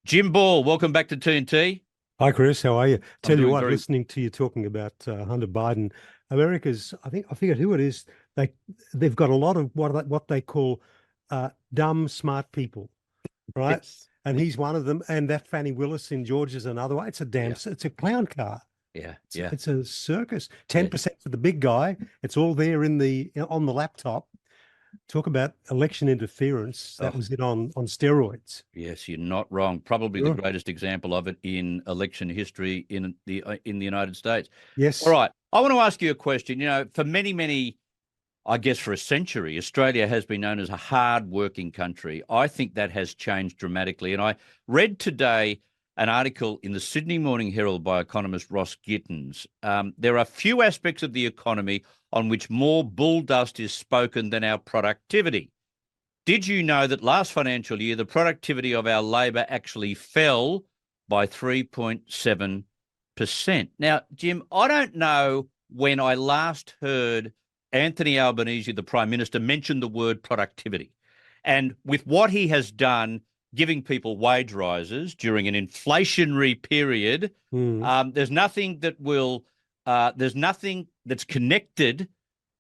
Jim Ball, welcome back to TNT. Hi, Chris. How are you? I'm Tell you doing what, very listening to you talking about Hunter Biden, America's, I think I figured who it is. They they've got a lot of what they call dumb, smart people, right? yes. And he's one of them. And that Fannie Willis in Georgia's another one. Yeah, It's a clown car. yeah, It's yeah, it's a circus. yeah. 10% for the big guy. It's all there in the on the laptop. Talk about election interference. That Oh, was it on steroids. yes, you're not wrong. Probably the Sure. greatest example of it in election history in the United States. All Yes. right, I want to ask you a question. For many, many, I guess for a century, Australia has been known as a hard-working country. I think that has changed dramatically. And I read today an article in the Sydney Morning Herald by economist Ross Gittins. There are few aspects of the economy on which more bull dust is spoken than our productivity. Did you know that last financial year, the productivity of our labour actually fell by 3.7%? Now, Jim, I don't know when I last heard Anthony Albanese, the Prime Minister, mention the word productivity. And with what he has done, giving people wage rises during an inflationary period, Mm. there's nothing that's connected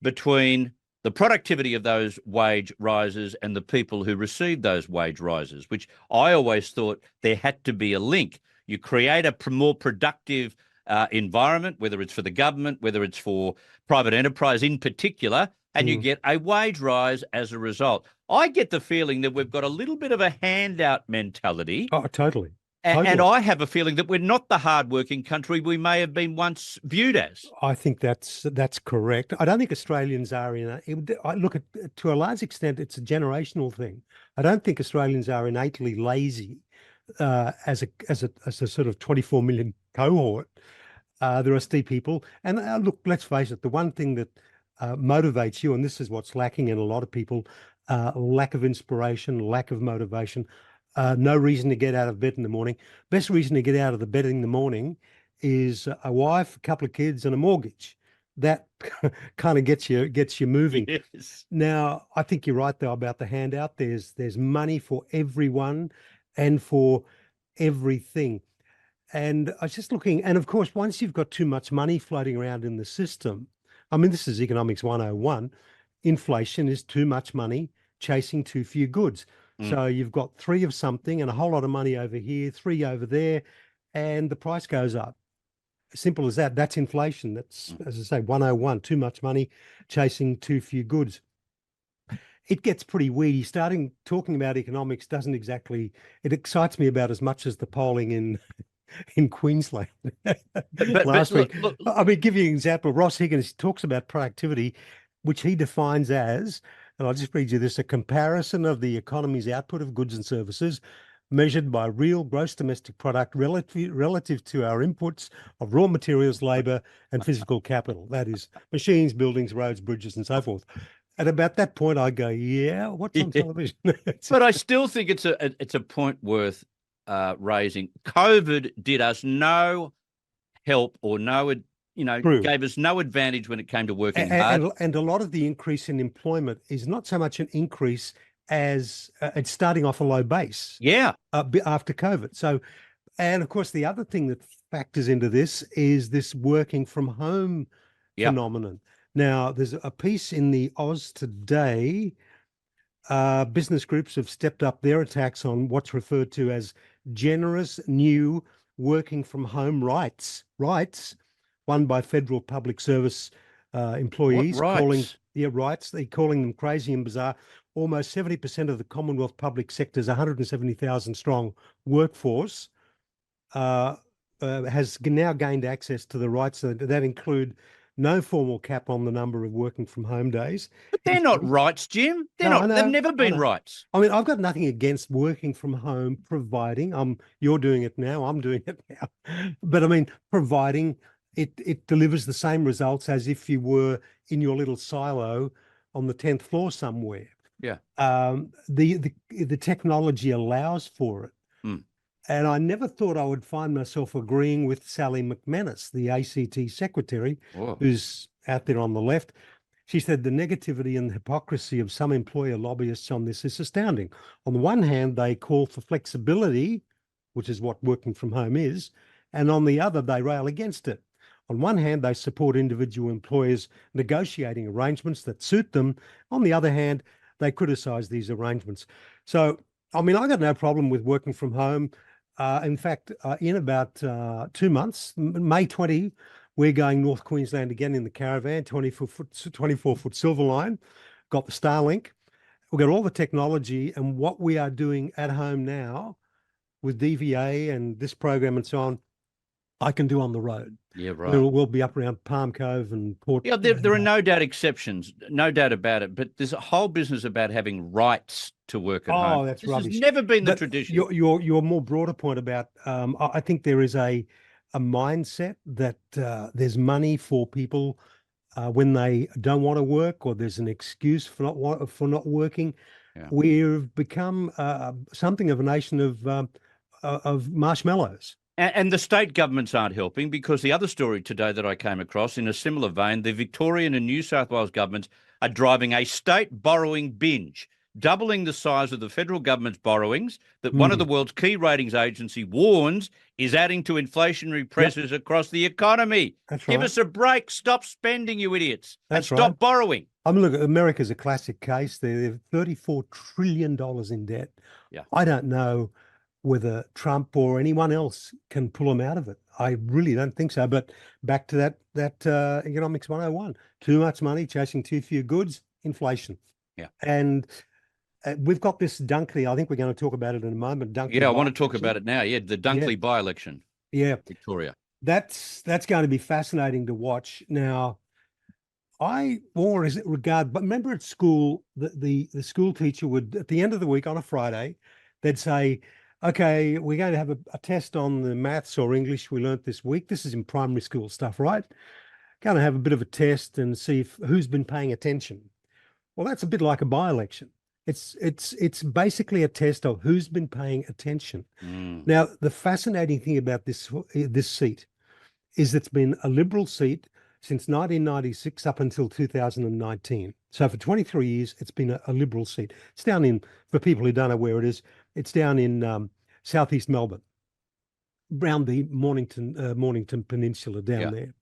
between the productivity of those wage rises and the people who receive those wage rises, which I always thought there had to be a link. You create a more productive environment, whether it's for the government, whether it's for private enterprise in particular, and you Mm. get a wage rise as a result. I get the feeling that we've got a little bit of a handout mentality. Oh, totally. And Totally. I have a feeling that we're not the hardworking country we may have been once viewed as. I think that's correct. I don't think Australians are in I look at to a large extent it's a generational thing. I don't think Australians are innately lazy as a sort of 24 million cohort. There are still people, and look, let's face it. The one thing that motivates you, and this is what's lacking in a lot of people, lack of inspiration, lack of motivation, no reason to get out of bed in the morning. Best reason to get out of the bed in the morning is a wife, a couple of kids, and a mortgage. That kind of gets you moving. Yes. Now, I think you're right though about the handout. There's money for everyone and for everything. And I was just looking, and of course, once you've got too much money floating around in the system, I mean, this is economics 101. Inflation is too much money chasing too few goods. Mm. So you've got three of something and a whole lot of money over here, three over there, and the price goes up. Simple as that. That's inflation. That's, Mm. as I say, 101, too much money chasing too few goods. It gets pretty weedy. Starting talking about economics doesn't exactly, it excites me about as much as the polling in Queensland But last look, week. look, I mean, give you an example. Ross Higgins talks about productivity, which he defines as, and I'll just read you this, a comparison of the economy's output of goods and services measured by real gross domestic product relative to our inputs of raw materials, labor, and physical capital. That is machines, buildings, roads, bridges, and so forth. And about that point, I go, yeah, what's on yeah. television? But I still think it's a point worth raising. COVID did us no help or True. gave us no advantage when it came to working hard. And a lot of the increase in employment is not so much an increase as it's starting off a low base Yeah, after COVID. So, and of course, the other thing that factors into this is this working from home yeah. phenomenon. Now, there's a piece in the Oz today. Business groups have stepped up their attacks on what's referred to as generous new working from home rights won by federal public service What employees, calling rights? their rights, they calling them crazy and bizarre. Almost 70% of the Commonwealth public sector's 170,000 strong workforce uh, has now gained access to the rights that include no formal cap on the number of working from home days. But they're not rights, Jim. They're No, I not. They've know, never I been know. rights. I mean, I've got nothing against working from home, providing you're doing it now, I'm doing it now. But I mean, providing it delivers the same results as if you were in your little silo on the 10th floor somewhere. Yeah. The technology allows for it. Mm. And I never thought I would find myself agreeing with Sally McManus, the ACT secretary, Oh, who's out there on the left. She said the negativity and hypocrisy of some employer lobbyists on this is astounding. On the one hand, they call for flexibility which is what working from home is, and on the other, they rail against it. On one hand, they support individual employers negotiating arrangements that suit them. On the other hand, they criticise these arrangements. So, I mean, I got no problem with working from home. In fact, in about 2 months, May 20, we're going North Queensland again in the caravan, 24-foot Silver Line, got the Starlink. We've got all the technology, and what we are doing at home now with DVA and this program and so on, I can do on the road. Yeah, right. We'll be up around Palm Cove and Port. Yeah, there are no doubt exceptions, no doubt about it. But there's a whole business about having rights to work at home. Oh, that's this rubbish. has never been the tradition. Your more broader point about, I think there is a mindset that there's money for people when they don't want to work, or there's an excuse for not working. Yeah. We've become something of a nation of marshmallows. And the state governments aren't helping, because the other story today that I came across in a similar vein, the Victorian and New South Wales governments are driving a state borrowing binge, doubling the size of the federal government's borrowings that one of the world's key ratings agency warns is adding to inflationary pressures across the economy. That's Give right. us a break. Stop spending, you idiots. That's and stop right. borrowing. I mean, look, America's a classic case. They're $34 trillion in debt. Yeah. I don't know whether Trump or anyone else can pull them out of it. I really don't think so. But back to that economics 101, too much money chasing too few goods, inflation. Yeah. And we've got this Dunkley. I think we're going to talk about it in a moment. Dunkley. Yeah, I want to talk about it now. Yeah, the Dunkley by-election. Yeah. Victoria. That's going to be fascinating to watch. Now, I more regard, but remember at school, the school teacher would, at the end of the week on a Friday, they'd say, okay, we're going to have a test on the maths or English we learnt this week. This is in primary school stuff, right? Going to have a bit of a test and see who's been paying attention. Well, that's a bit like a by-election. It's basically a test of who's been paying attention. Now, the fascinating thing about this seat is it's been a Liberal seat since 1996 up until 2019. So for 23 years, it's been a Liberal seat. It's down in, for people who don't know where it is, it's down in southeast Melbourne, around the Mornington Peninsula down there.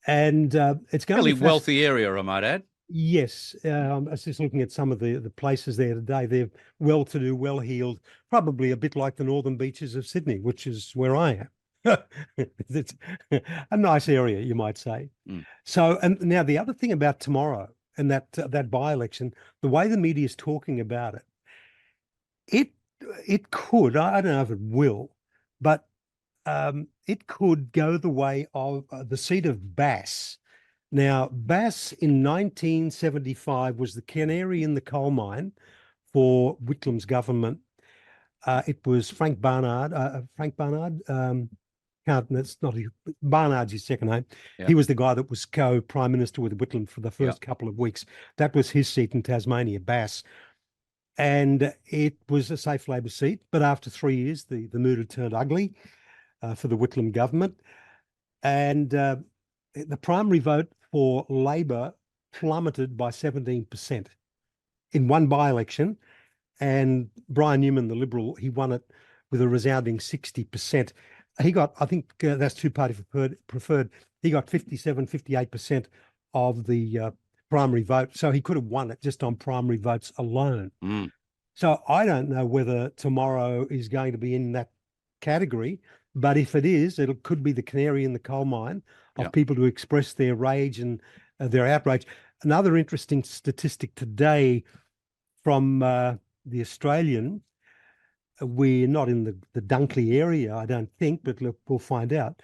And it's going really to be wealthy area, I might add. Yes, I was just looking at some of the places there today. They're well-to-do, well-heeled, probably a bit like the northern beaches of Sydney, which is where I am. It's a nice area, you might say. So, and now the other thing about tomorrow and that by-election, the way the media is talking about it, it could, I don't know if it will, but it could go the way of the seat of Bass. Now, Bass in 1975 was the canary in the coal mine for Whitlam's government. It was Frank Barnard. Barnard's his second name. Yeah. He was the guy that was co-prime minister with Whitlam for the first couple of weeks. That was his seat in Tasmania, Bass. And it was a safe Labor seat. But after 3 years, the mood had turned ugly for the Whitlam government. And the primary vote for Labor plummeted by 17% in one by-election. And Brian Newman, the Liberal, he won it with a resounding 60%. He got, I think that's two-party preferred. He got 58% of the primary vote. So he could have won it just on primary votes alone. So I don't know whether tomorrow is going to be in that category, but if it is, it could be the canary in the coal mine of people to express their rage and their outrage. Another interesting statistic today from the Australian, we're not in the Dunkley area, I don't think, but look, we'll find out,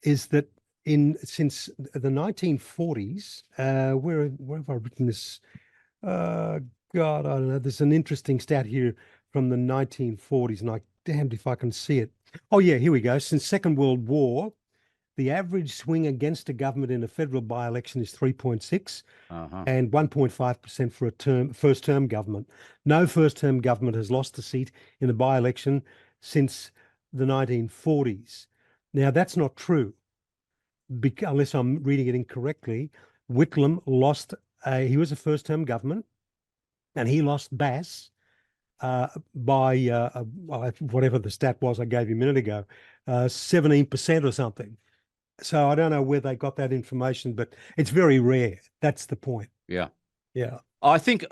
is that since the 1940s, where have I written this? God, I don't know. There's an interesting stat here from the 1940s, and I damned if I can see it. Oh, yeah, here we go. Since Second World War, the average swing against a government in a federal by-election is 3.6 and 1.5% for a first-term government. No first-term government has lost a seat in a by-election since the 1940s. Now, that's not true, unless I'm reading it incorrectly. Whitlam lost, he was a first-term government, and he lost Bass by whatever the stat was I gave you a minute ago, 17% or something. So I don't know where they got that information, but it's very rare. That's the point. Yeah. Yeah. I think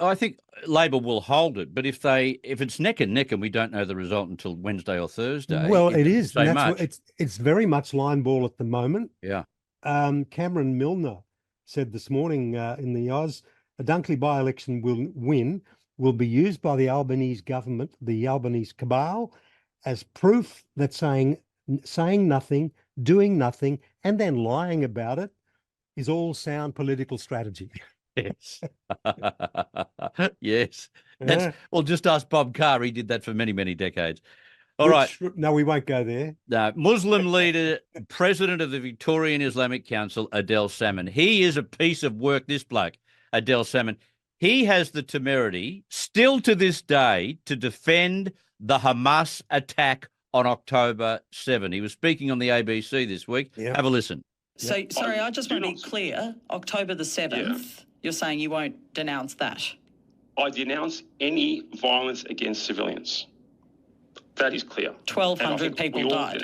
Labor will hold it, but if it's neck and neck and we don't know the result until Wednesday or Thursday, Well, it it doesn't is. say And that's much. what it's very much line ball at the moment. Yeah. Cameron Milner said this morning in the Oz, a Dunkley by-election will be used by the Albanese government, the Albanese cabal, as proof that saying nothing, doing nothing, and then lying about it is all sound political strategy. Yes. Yes. Yeah. Well, just ask Bob Carr. He did that for many, many decades. All right. No, we won't go there. Muslim leader, president of the Victorian Islamic Council, Adel Salmon. He is a piece of work, this bloke, Adel Salmon. He has the temerity, still to this day, to defend the Hamas attack on October 7. He was speaking on the ABC this week. Yep. Have a listen. So, sorry, I just want to be clear. October the 7th, you're saying you won't denounce that? I denounce any violence against civilians. That is clear. 1,200 people died.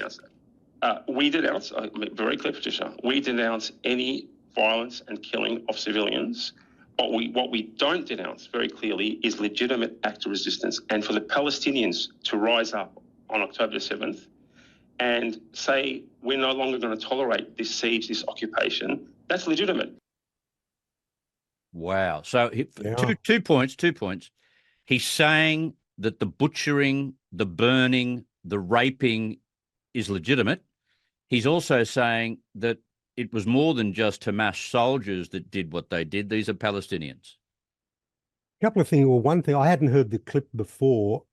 We denounce, very clear, Patricia, we denounce any violence and killing of civilians. What we don't denounce very clearly is legitimate act of resistance. And for the Palestinians to rise up on October the 7th and say we're no longer going to tolerate this siege, this occupation, that's legitimate. Wow. So two points. He's saying that the butchering, the burning, the raping is legitimate. He's also saying that it was more than just Hamas soldiers that did what they did. These are Palestinians. A couple of things. Well, one thing, I hadn't heard the clip before,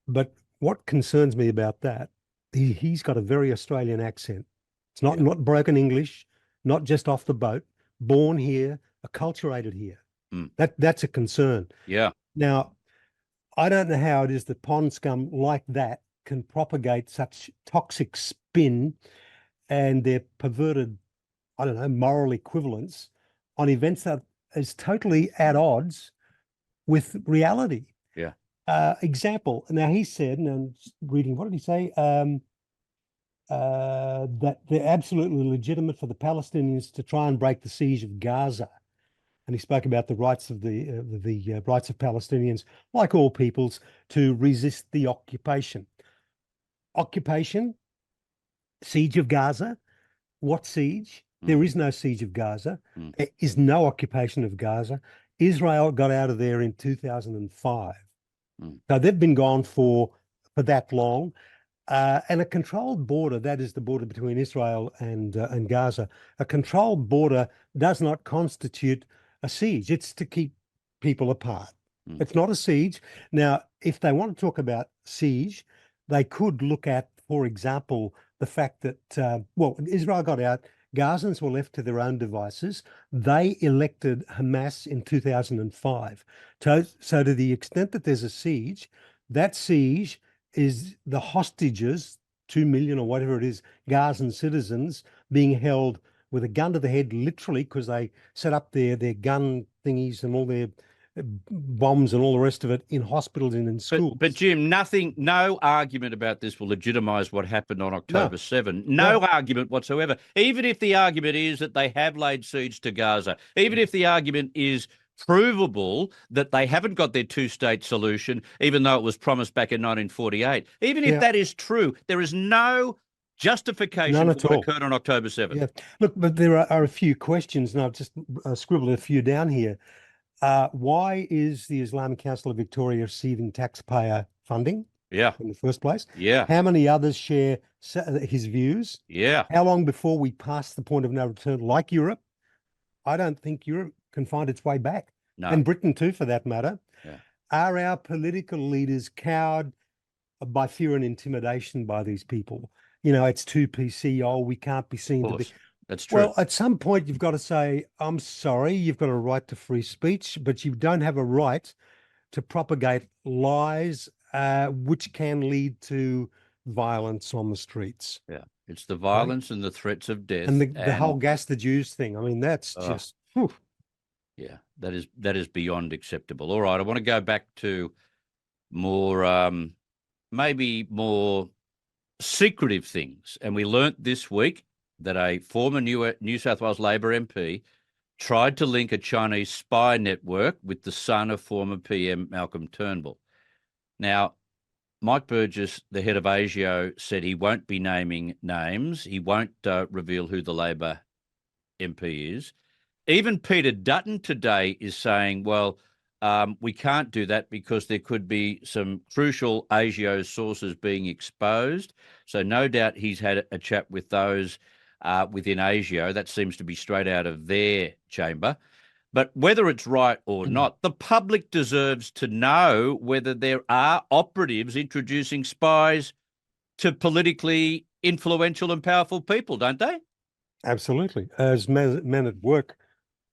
but what concerns me about that, he's got a very Australian accent. It's not broken English, not just off the boat, born here, acculturated here. That's a concern. Yeah. Now, I don't know how it is that pond scum like that can propagate such toxic spin and their perverted, I don't know, moral equivalence on events that is totally at odds with reality. Yeah. Example. Now he said, and I'm reading, what did he say? That they're absolutely legitimate for the Palestinians to try and break the siege of Gaza. And he spoke about the rights of the rights of Palestinians, like all peoples, to resist the occupation. Occupation, siege of Gaza. What siege? There is no siege of Gaza. There is no occupation of Gaza. Israel got out of there in 2005. So they've been gone for that long. And a controlled border, that is the border between Israel and Gaza, a controlled border does not constitute a siege. It's to keep people apart. It's not a siege. Now, if they want to talk about siege, they could look at, for example, the fact that, Israel got out, Gazans were left to their own devices. They elected Hamas in 2005. So to the extent that there's a siege, that siege is the hostages, 2 million or whatever it is, Gazan citizens being held with a gun to the head, literally, because they set up their gun thingies and all their bombs and all the rest of it in hospitals and in schools. But Jim, no argument about this will legitimise what happened on October 7. No argument whatsoever. Even if the argument is that they have laid siege to Gaza, even if the argument is provable that they haven't got their two-state solution, even though it was promised back in 1948, even if that is true, there is no justification for what occurred on October 7. Yeah. Look, but there are a few questions, and I've just scribbled a few down here. Why is the Islamic Council of Victoria receiving taxpayer funding? Yeah. In the first place. Yeah. How many others share his views? Yeah. How long before we pass the point of no return, like Europe? I don't think Europe can find its way back. No. And Britain too, for that matter. Yeah. Are our political leaders cowed by fear and intimidation by these people? You know, it's too PC. Oh, we can't be seen to be. That's true. Well, at some point, you've got to say, I'm sorry, you've got a right to free speech, but you don't have a right to propagate lies, which can lead to violence on the streets. Yeah. It's the violence and the threats of death. And the whole gas the Jews thing. I mean, that's just... Whew. Yeah, that is beyond acceptable. All right, I want to go back to maybe more secretive things. And we learnt this week that a former New South Wales Labor MP tried to link a Chinese spy network with the son of former PM Malcolm Turnbull. Now, Mike Burgess, the head of ASIO, said he won't be naming names. He won't reveal who the Labor MP is. Even Peter Dutton today is saying, well, we can't do that because there could be some crucial ASIO sources being exposed. So no doubt he's had a chat with those within ASIO. That seems to be straight out of their chamber. But whether it's right or not, the public deserves to know whether there are operatives introducing spies to politically influential and powerful people, don't they? Absolutely. As men at work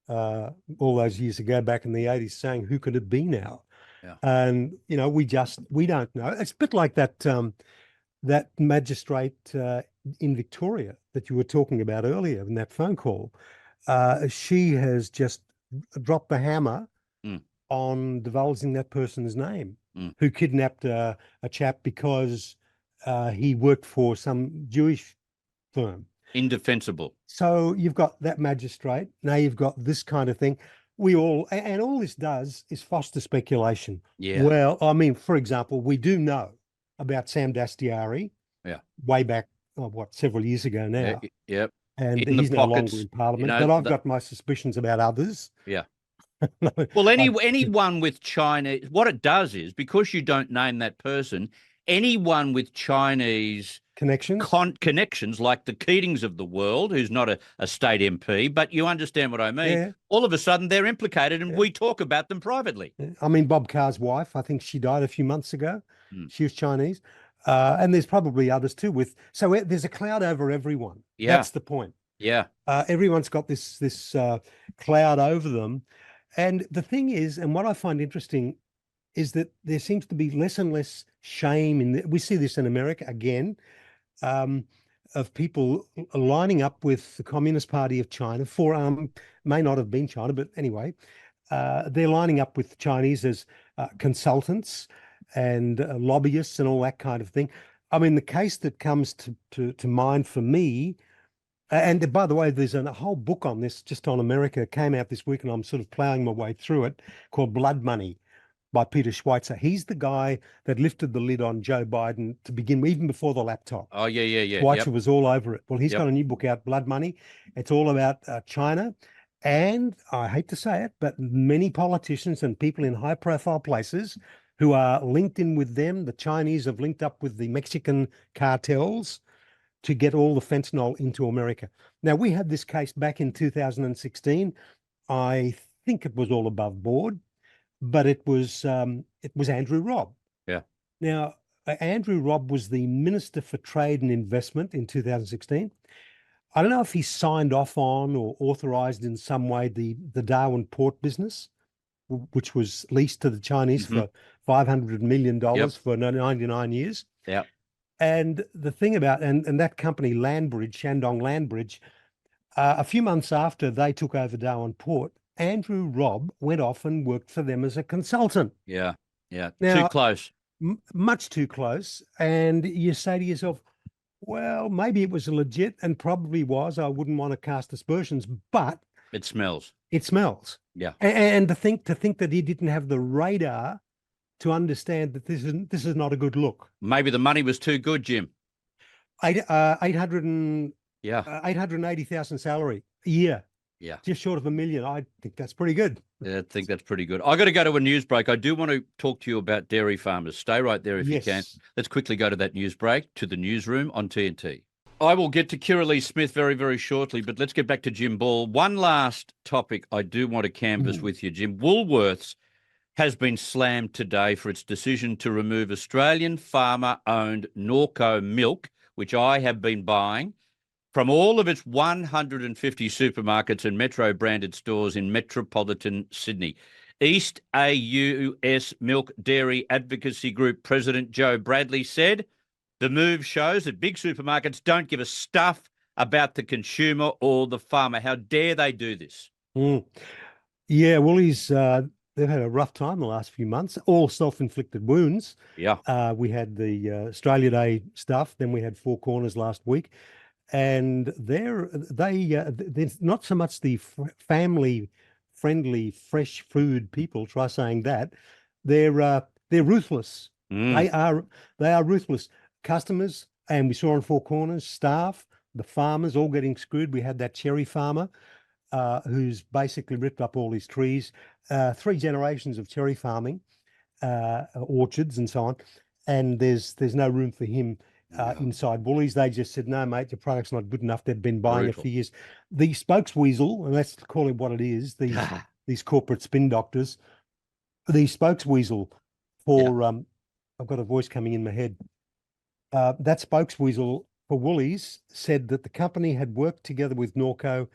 all those years ago, back in the 80s, saying, who could it be now? Yeah. And, you know, we don't know. It's a bit like that, that magistrate in Victoria that you were talking about earlier in that phone call. She has just dropped the hammer on divulging that person's name, who kidnapped a chap because he worked for some Jewish firm. Indefensible. So you've got that magistrate. Now you've got this kind of thing. And all this does is foster speculation. Yeah. Well, I mean, for example, we do know about Sam Dastyari. Yeah. Way back, several years ago now. Yep. And In he's the no pockets, longer in Parliament. you know, But I've got my suspicions about others. Yeah. Well, anyone with China, what it does is, because you don't name that person, anyone with Chinese connections, like the Keatings of the world, who's not a state MP, but you understand what I mean, Yeah. all of a sudden they're implicated and we talk about them privately. I mean, Bob Carr's wife, I think she died a few months ago. She was Chinese. And there's probably others too. So there's a cloud over everyone. Yeah. That's the point. Yeah. Everyone's got this cloud over them. And the thing is, and what I find interesting is that there seems to be less and less shame we see this in America again, of people lining up with the Communist Party of China for, may not have been China, but anyway, they're lining up with Chinese as consultants and lobbyists and all that kind of thing. I mean, the case that comes to mind for me, and by the way, there's a whole book on this, just on America, came out this week, and I'm sort of plowing my way through it, called Blood Money by Peter Schweitzer. He's the guy that lifted the lid on Joe Biden to begin with, even before the laptop. Oh, yeah. Schweitzer was all over it. Well, he's got a new book out, Blood Money. It's all about China. And I hate to say it, but many politicians and people in high-profile places who are linked in with them, the Chinese have linked up with the Mexican cartels to get all the fentanyl into America. Now, we had this case back in 2016. I think it was all above board, but it was Andrew Robb. Yeah. Now, Andrew Robb was the Minister for Trade and Investment in 2016. I don't know if he signed off on or authorized in some way the Darwin port business, which was leased to the Chinese for $500 million for 99 years. Yeah. And the thing about, and that company, Landbridge, Shandong Landbridge, a few months after they took over Darwin Port, Andrew Robb went off and worked for them as a consultant. Yeah. Now, too close. Much too close. And you say to yourself, well, maybe it was legit, and probably was. I wouldn't want to cast aspersions, but it smells. It smells. Yeah. And to think that he didn't have the radar to understand that this is not a good look. Maybe the money was too good, Jim. 880,000 salary a year. Yeah. Just short of $1 million. I think that's pretty good. Yeah, I think that's pretty good. I got to go to a news break. I do want to talk to you about dairy farmers. Stay right there if you can. Let's quickly go to that news break, to the newsroom on TNT. I will get to Kirralie Smith very, very shortly, but let's get back to Jim Ball. One last topic I do want to canvass with you, Jim. Woolworths has been slammed today for its decision to remove Australian farmer-owned Norco milk, which I have been buying, from all of its 150 supermarkets and Metro-branded stores in metropolitan Sydney. East AUS Milk Dairy Advocacy Group President Joe Bradley said, the move shows that big supermarkets don't give a stuff about the consumer or the farmer. How dare they do this? Yeah, Woolies they've had a rough time the last few months, all self-inflicted wounds. Yeah. We had the Australia Day stuff, then we had Four Corners last week, and there's not so much the family-friendly fresh food people. Try saying that. They're ruthless. Mm. They are ruthless. Customers, and we saw on Four Corners, staff, the farmers all getting screwed. We had that cherry farmer who's basically ripped up all his trees. 3 generations of cherry farming, orchards and so on, and there's no room for him inside Woolies. They just said, no, mate, your product's not good enough. They've been buying it for years. The spokesweasel, and let's call it what it is, these corporate spin doctors, the spokesweasel for, I've got a voice coming in my head. That spokesweasel for Woolies said that the company had worked together with Norco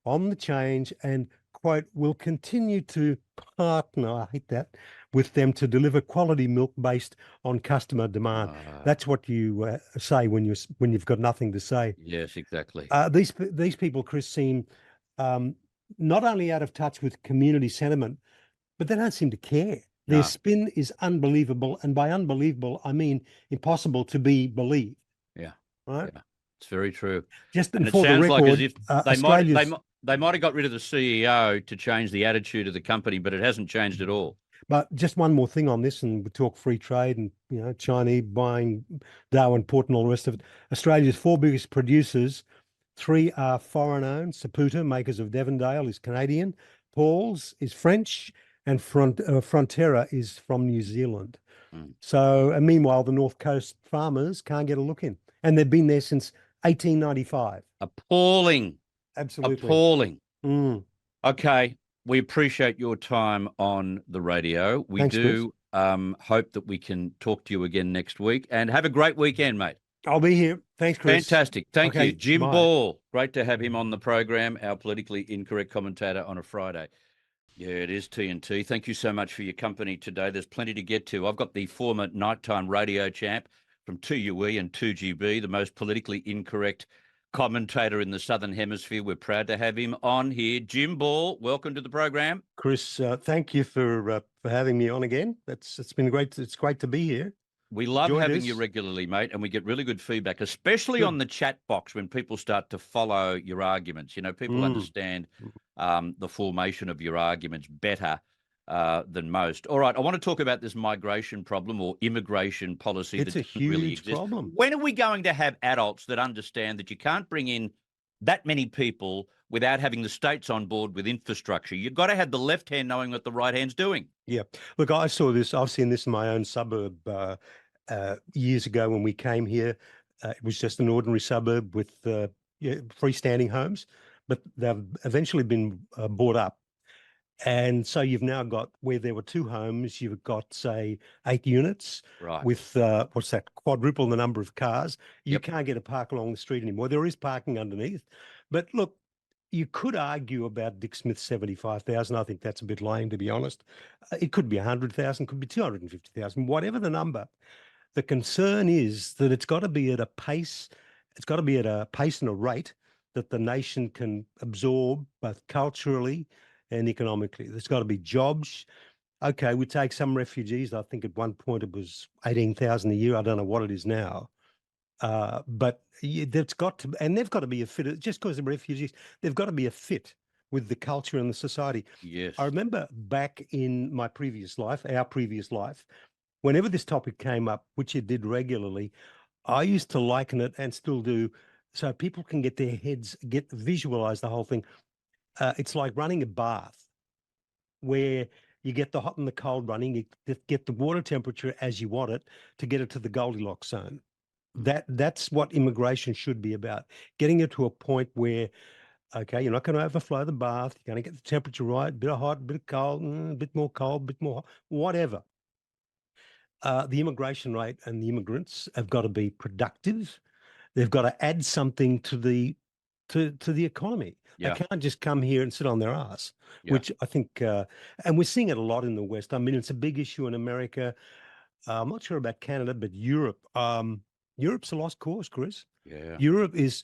on the change and, quote, will continue to partner, I hate that, with them to deliver quality milk based on customer demand. That's what you say when you've got nothing to say. Yes, exactly. These people, Chris, seem not only out of touch with community sentiment, but they don't seem to care. Their spin is unbelievable, and by unbelievable, I mean impossible to be believed. Yeah, right. Yeah. It's very true. Just and it for the sounds record, like as if Australia's... they might have got rid of the CEO to change the attitude of the company, but it hasn't changed at all. But just one more thing on this, and we talk free trade and, you know, Chinese buying Darwin Port and all the rest of it. Australia's 4 biggest producers, 3 are foreign owned. Saputo, makers of Devondale, is Canadian. Paul's is French, and Frontera is from New Zealand. So, and meanwhile, the North Coast farmers can't get a look in, and they've been there since 1895. Appalling. Absolutely. Appalling. Mm. Okay. We appreciate your time on the radio. We Thanks, do hope that we can talk to you again next week, and have a great weekend, mate. I'll be here. Thanks, Chris. Fantastic. Thank you. Jim bye. Ball. Great to have him on the program, our politically incorrect commentator on a Friday. Yeah, it is TNT. Thank you so much for your company today. There's plenty to get to. I've got the former nighttime radio champ from 2UE and 2GB, the most politically incorrect commentator in the Southern Hemisphere. We're proud to have him on here. Jim Ball, welcome to the program. Chris, thank you for having me on again. It's been great. It's great to be here. We love having you regularly, mate, and we get really good feedback, especially on the chat box when people start to follow your arguments. You know, people understand the formation of your arguments better than most. All right, I want to talk about this migration problem or immigration policy. It's a huge problem. When are we going to have adults that understand that you can't bring in that many people without having the states on board with infrastructure? You've got to have the left hand knowing what the right hand's doing. Yeah. Look, I saw this. I've seen this in my own suburb years ago when we came here. It was just an ordinary suburb with freestanding homes, but they've eventually been bought up. And so you've now got, where there were 2 homes, you've got, say, 8 units with, quadruple the number of cars. You can't get a park along the street anymore. There is parking underneath. But look, you could argue about Dick Smith's 75,000. I think that's a bit lame, to be honest. It could be 100,000, could be 250,000, whatever the number. The concern is that it's got to be at a pace. It's got to be at a pace and a rate that the nation can absorb, both culturally and economically. There's got to be jobs. Okay, we take some refugees. I think at one point it was 18,000 a year. I don't know what it is now. But there's got to, and they've got to be a fit. Just because they're refugees, they've got to be a fit with the culture and the society. Yes. I remember back in my previous life, our previous life, whenever this topic came up, which it did regularly, I used to liken it, and still do, so people can get their heads, visualize the whole thing. It's like running a bath where you get the hot and the cold running, you get the water temperature as you want it to get it to the Goldilocks zone. That's what immigration should be about, getting it to a point where, okay, you're not going to overflow the bath, you're going to get the temperature right, a bit of hot, a bit of cold, a bit more cold, a bit more hot, whatever. The immigration rate and the immigrants have got to be productive. They've got to add something to the economy. Yeah. They can't just come here and sit on their ass, which I think, and we're seeing it a lot in the West. I mean, it's a big issue in America. I'm not sure about Canada, but Europe. Europe's a lost cause, Chris. Yeah. Europe is,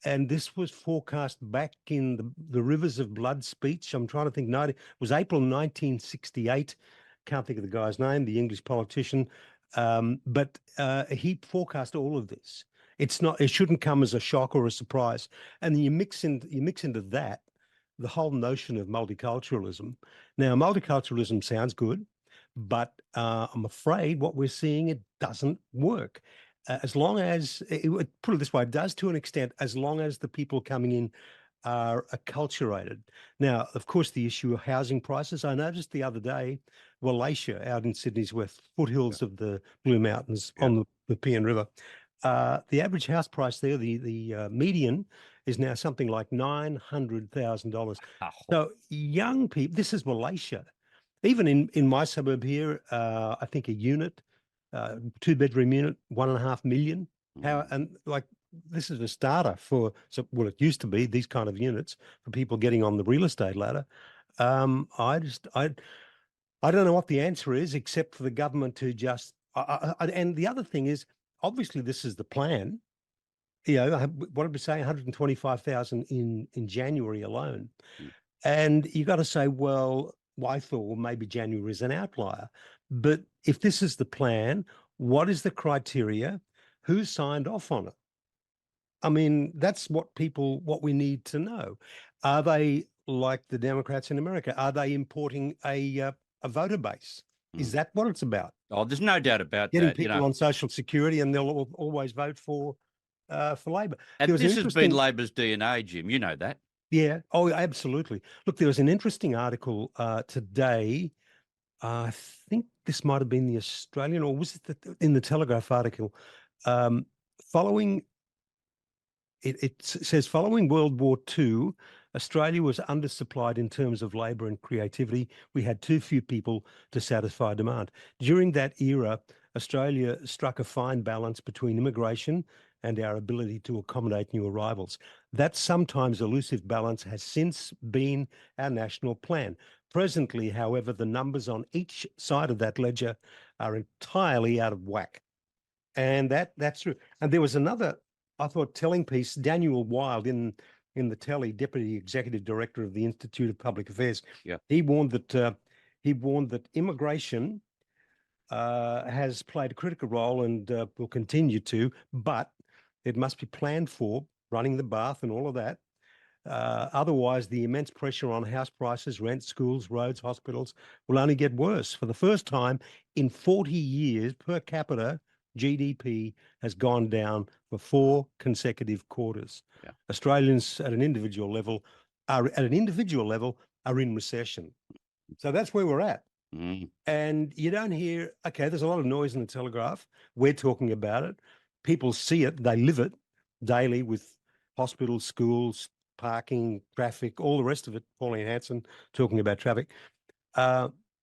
and this was forecast back in the Rivers of Blood speech. I'm trying to think. No, it was April 1968. Can't think of the guy's name, the English politician. But he forecast all of this. It shouldn't come as a shock or a surprise. And then you mix into that the whole notion of multiculturalism. Now, multiculturalism sounds good, but I'm afraid what we're seeing, it doesn't work. As long as, put it this way, it does to an extent, as long as the people coming in are acculturated. Now, of course, the issue of housing prices. I noticed the other day, Wallachia out in Sydney's west foothills of the Blue Mountains on the Pean River. The average house price there, the median, is now something like $900,000. So young people, this is Wallachia. Even in my suburb here, I think a unit, 2-bedroom unit, $1.5 million. And like, this is a starter for, well, it used to be these kind of units for people getting on the real estate ladder. I don't know what the answer is, except for the government to just, and the other thing is, obviously this is the plan. You know, what did we say, 125,000 in January alone. And you got to say, well, I thought, well, maybe January is an outlier. But if this is the plan, what is the criteria? Who signed off on it? I mean, that's what we need to know. Are they like the Democrats in America? Are they importing a voter base? Is that what it's about? Oh, there's no doubt about Getting that. people on Social Security, and they'll always vote for Labor. And this has been Labor's DNA, Jim. You know that. Yeah. Oh, absolutely. Look, there was an interesting article today. I think this might have been the Australian, or was it in the Telegraph article? Following, it says, following World War II, Australia was undersupplied in terms of labour and creativity. We had too few people to satisfy demand. During that era, Australia struck a fine balance between immigration and our ability to accommodate new arrivals. That sometimes elusive balance has since been our national plan. Presently, however, the numbers on each side of that ledger are entirely out of whack. And that's true. And there was another, I thought, telling piece, Daniel Wild in the Telly, Deputy Executive Director of the Institute of Public Affairs. Yeah. He warned that immigration has played a critical role and will continue to, but it must be planned for, running the bath and all of that. Otherwise, the immense pressure on house prices, rent, schools, roads, hospitals will only get worse. For the first time in 40 years, per capita GDP has gone down for 4 consecutive quarters. Yeah. Australians at an individual level are in recession. So that's where we're at. And you don't hear, okay, there's a lot of noise in the Telegraph. We're talking about it. People see it, they live it daily with hospitals, schools, parking, traffic, all the rest of it. Pauline Hanson talking about traffic.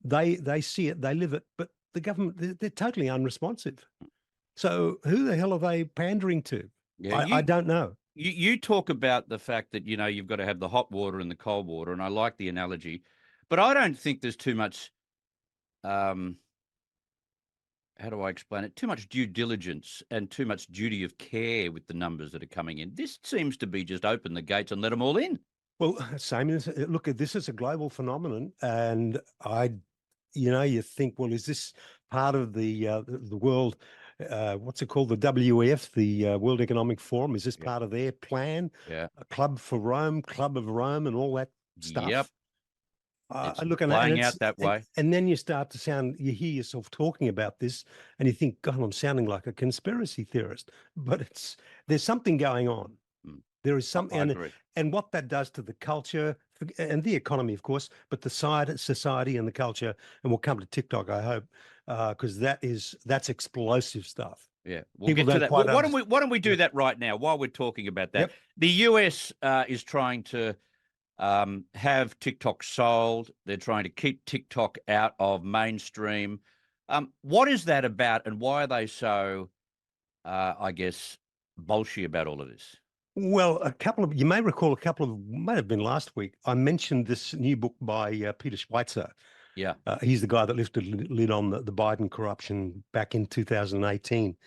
They see it, they live it, but the government, they're totally unresponsive. So who the hell are they pandering to? Yeah, I don't know. You talk about the fact that, you've got to have the hot water and the cold water, and I like the analogy, but I don't think there's too much, how do I explain it? Too much due diligence and too much duty of care with the numbers that are coming in. This seems to be just open the gates and let them all in. Well, same as, look, this is a global phenomenon, and you think, well, is this part of the world? What's it called? The WEF, the World Economic Forum. Is this part of their plan? Yeah. A Club of Rome, and all that stuff. Yep. Look, playing out that way. And then you start to you hear yourself talking about this, and you think, God, I'm sounding like a conspiracy theorist. But there's something going on. There is something, and what that does to the culture and the economy, of course, but the society and the culture, and we'll come to TikTok, I hope, because that's explosive stuff. Yeah, we'll get to that. Why don't we do that right now while we're talking about that? Yep. The US is trying to have TikTok sold. They're trying to keep TikTok out of mainstream. What is that about, and why are they so, I guess, bolshy about all of this? Well, you may recall might have been last week, I mentioned this new book by Peter Schweitzer. Yeah. He's the guy that lifted the lid on the Biden corruption back in 2018.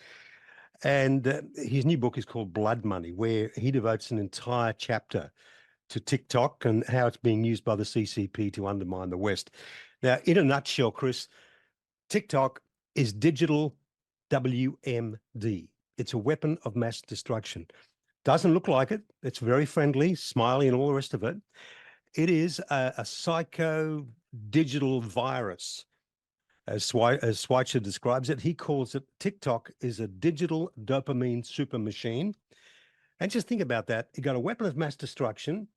And his new book is called Blood Money, where he devotes an entire chapter to TikTok and how it's being used by the CCP to undermine the West. Now, in a nutshell, Chris, TikTok is digital WMD. It's a weapon of mass destruction. Doesn't look like it. It's very friendly, smiley, and all the rest of it. It is a psycho digital virus. As Schweitzer describes it, he calls it TikTok is a digital dopamine super machine. And just think about that. You got a weapon of mass destruction.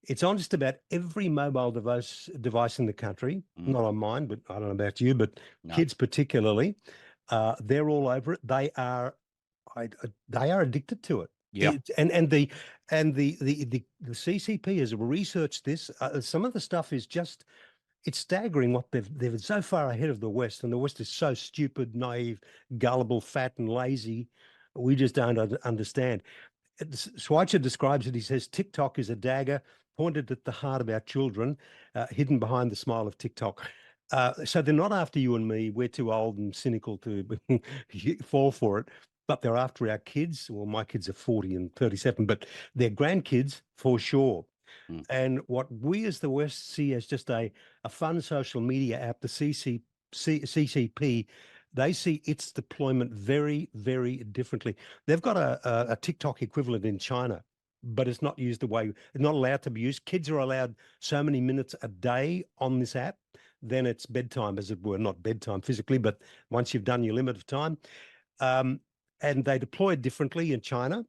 It's on just about every mobile device in the country. Not on mine, but I don't know about you, but kids particularly. They're all over it. They are addicted to it. Yeah. And the CCP has researched this. Some of the stuff is just, it's staggering what they're so far ahead of the West, and the West is so stupid, naive, gullible, fat, and lazy. We just don't understand. Schweitzer describes it. He says TikTok is a dagger pointed at the heart of our children, hidden behind the smile of TikTok. So they're not after you and me. We're too old and cynical to fall for it. But they're after our kids. Well, my kids are 40 and 37, but their grandkids for sure. And what we as the West see as just a fun social media app, the CCP, they see its deployment very, very differently. They've got a TikTok equivalent in China, but it's not used the way, it's not allowed to be used. Kids are allowed so many minutes a day on this app. Then it's bedtime, as it were, not bedtime physically, but once you've done your limit of time. And they deploy it differently in China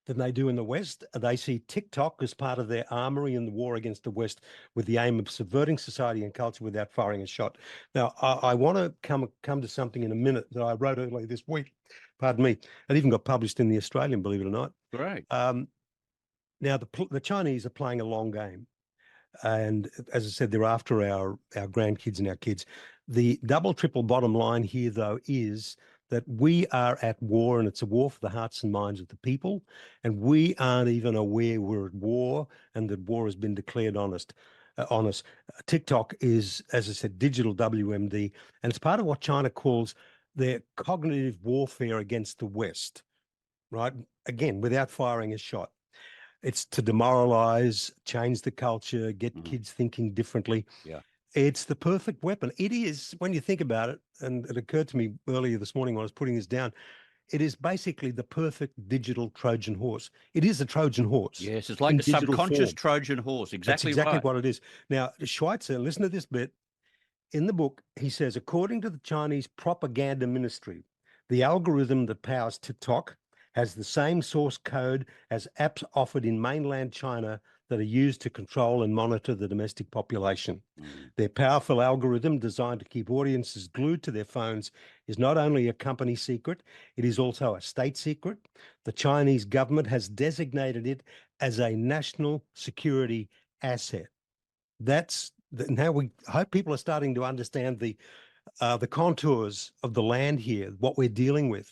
than they do in the West. They see TikTok as part of their armory in the war against the West, with the aim of subverting society and culture without firing a shot. Now, I want to come to something in a minute that I wrote earlier this week. Pardon me. It even got published in The Australian, believe it or not. Great. Now, the Chinese are playing a long game. And as I said, they're after our grandkids and our kids. The double, triple bottom line here, though, is that we are at war, and it's a war for the hearts and minds of the people. And we aren't even aware we're at war and that war has been declared on us. TikTok is, as I said, digital WMD, and it's part of what China calls their cognitive warfare against the West, right? Again, without firing a shot. It's to demoralize, change the culture, get kids thinking differently. Yeah. It's the perfect weapon. It is, when you think about it, and it occurred to me earlier this morning when I was putting this down, it is basically the perfect digital Trojan horse. It is a Trojan horse. Yes, it's like a subconscious Trojan horse. Exactly, That's exactly right. what it is. Now, Schweitzer, listen to this bit. In the book, he says, according to the Chinese propaganda ministry, the algorithm that powers TikTok has the same source code as apps offered in mainland China that are used to control and monitor the domestic population. Their powerful algorithm, designed to keep audiences glued to their phones, is not only a company secret, it is also a state secret. The Chinese government has designated it as a national security asset. Now we hope people are starting to understand the contours of the land here, what we're dealing with.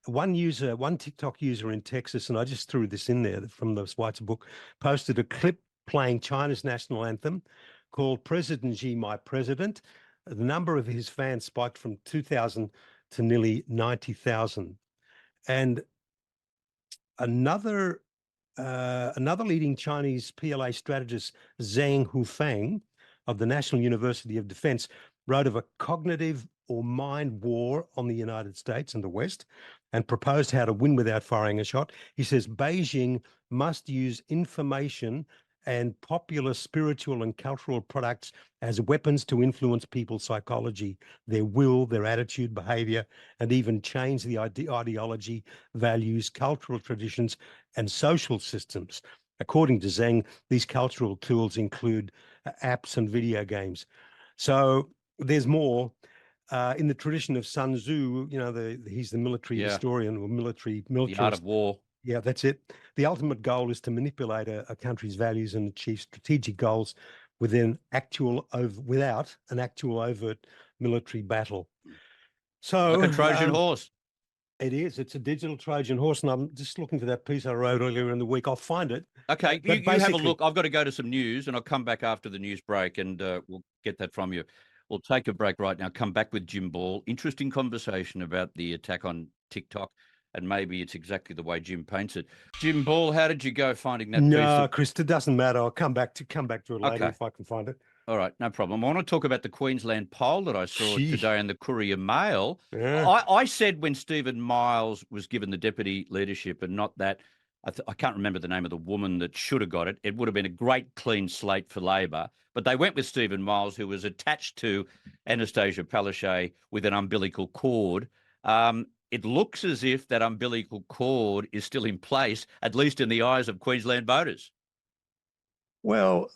One TikTok user in Texas, and I just threw this in there from the Schweitzer book, posted a clip playing China's national anthem called President Xi, My President. The number of his fans spiked from 2,000 to nearly 90,000. And another leading Chinese PLA strategist, Zhang Hufang of the National University of Defense, wrote of a cognitive or mind war on the United States and the West, and proposed how to win without firing a shot. He says Beijing must use information and popular spiritual and cultural products as weapons to influence people's psychology, their will, their attitude, behavior, and even change the ideology, values, cultural traditions, and social systems. According to Zhang, these cultural tools include apps and video games. So there's more. In the tradition of Sun Tzu, he's the military historian or military The art of war. Yeah, that's it. The ultimate goal is to manipulate a country's values and achieve strategic goals without an actual overt military battle. So Like a Trojan horse. It is. It's a digital Trojan horse, and I'm just looking for that piece I wrote earlier in the week. I'll find it. Okay, you have a look. I've got to go to some news, and I'll come back after the news break, and we'll get that from you. We'll take a break right now. Come back with Jim Ball. Interesting conversation about the attack on TikTok, and maybe it's exactly the way Jim paints it. Jim Ball, how did you go finding that piece? No, Chris, it doesn't matter. I'll come back to it later Okay. if I can find it. All right, no problem. I want to talk about the Queensland poll that I saw Gee. today in the Courier Mail. Yeah. I said when Stephen Miles was given the deputy leadership and not that, I can't remember the name of the woman that should have got it. It would have been a great clean slate for Labor, but they went with Stephen Miles, who was attached to Anastasia Palaszczuk with an umbilical cord. It looks as if that umbilical cord is still in place, at least in the eyes of Queensland voters. Well,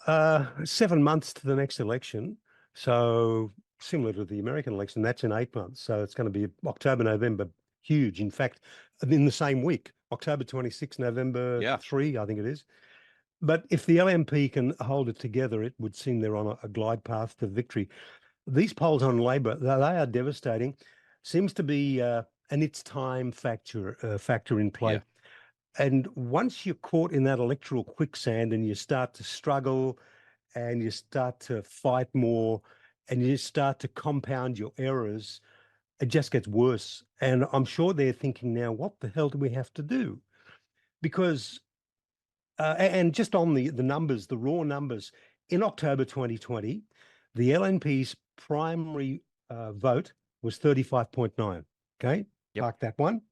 7 months to the next election. So similar to the American election, that's in 8 months. So it's going to be October, November, huge. In fact, in the same week, October 26, November 3, I think it is. But if the LNP can hold it together, it would seem they're on a glide path to victory. These polls on Labor, they are devastating. Seems to be an it's time factor in play. Yeah. And once you're caught in that electoral quicksand and you start to struggle and you start to fight more and you start to compound your errors, it just gets worse. And I'm sure they're thinking now, what the hell do we have to do? Because, and just on the numbers, the raw numbers, in October 2020, the LNP's primary vote was 35.9. Okay, Park that one.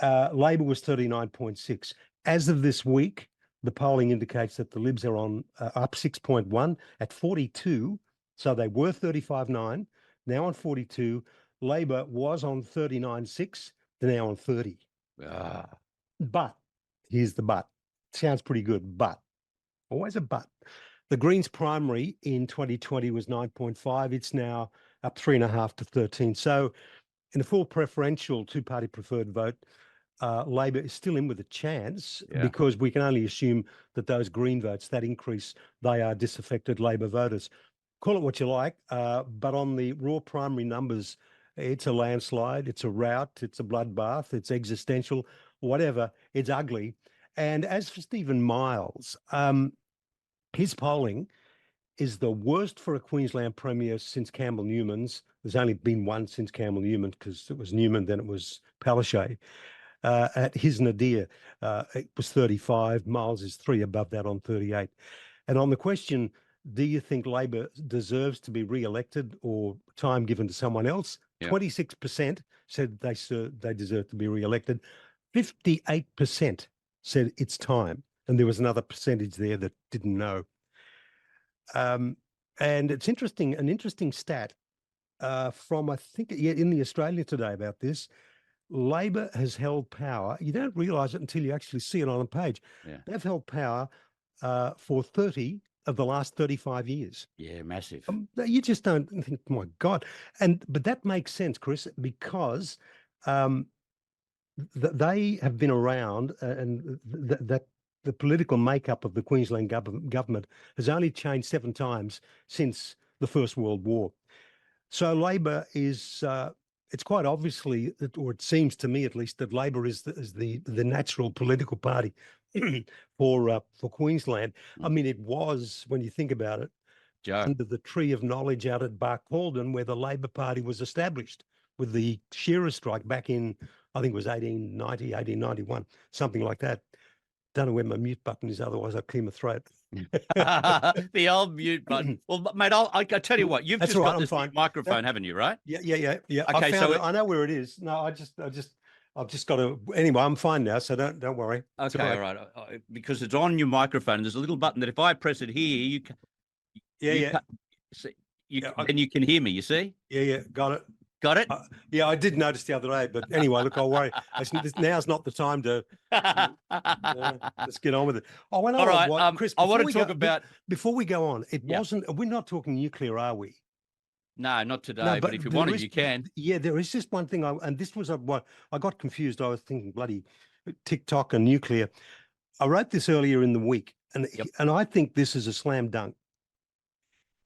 Labor was 39.6. As of this week, the polling indicates that the Libs are on up 6.1 at 42. So they were 35.9, now on 42. Labor was on 39.6, they're now on 30. But here's the but. Sounds pretty good, but always a but. The Greens primary in 2020 was 9.5. It's now up 3.5 to 13. So in a full preferential two-party preferred vote, Labor is still in with a chance because we can only assume that those Green votes, that increase, they are disaffected Labor voters. Call it what you like, but on the raw primary numbers, it's a landslide, it's a rout, it's a bloodbath, it's existential, whatever, it's ugly. And as for Stephen Miles, his polling is the worst for a Queensland Premier since Campbell Newman's. There's only been one since Campbell Newman because it was Newman, then it was Palaszczuk. At his nadir, it was 35. Miles is 3 above that on 38. And on the question, do you think Labor deserves to be re-elected or time given to someone else? 26% said they deserve to be re-elected. 58% said it's time. And there was another percentage there that didn't know. And it's interesting, an interesting stat from, I think, in the Australia Today about this. Labor has held power. You don't realise it until you actually see it on a page. They've held power for 30 of the last 35 years. Yeah, massive. You just don't think, my God. But that makes sense, Chris, because they have been around and that the political makeup of the Queensland government has only changed 7 times since the First World War. So Labor is... it's quite obviously, or it seems to me at least, that Labor is the natural political party for Queensland. I mean, it was, when you think about it, under the tree of knowledge out at Barcaldine, where the Labor Party was established with the shearer strike back in, I think it was 1890, 1891, something like that. Don't know where my mute button is, otherwise I'll clear my throat. The old mute button. Well, mate, I'll tell you what. You've just got this microphone, haven't you? Right? Yeah. Okay, so I know where it is. No, I've just got to. Anyway, I'm fine now, so don't worry. Okay, all right. Because it's on your microphone. There's a little button that if I press it here, you can. And you can hear me. You see? Yeah. Got it. Got it? Yeah, I did notice the other day, but anyway, look, I'll worry. Now's not the time to let's get on with it. Oh, all right, Chris, I want to talk about... Before we go on, it wasn't... We're not talking nuclear, are we? No, not today, but if you wanted, you can. Yeah, there is just one thing, and this was what I got confused. I was thinking bloody TikTok and nuclear. I wrote this earlier in the week, and I think this is a slam dunk.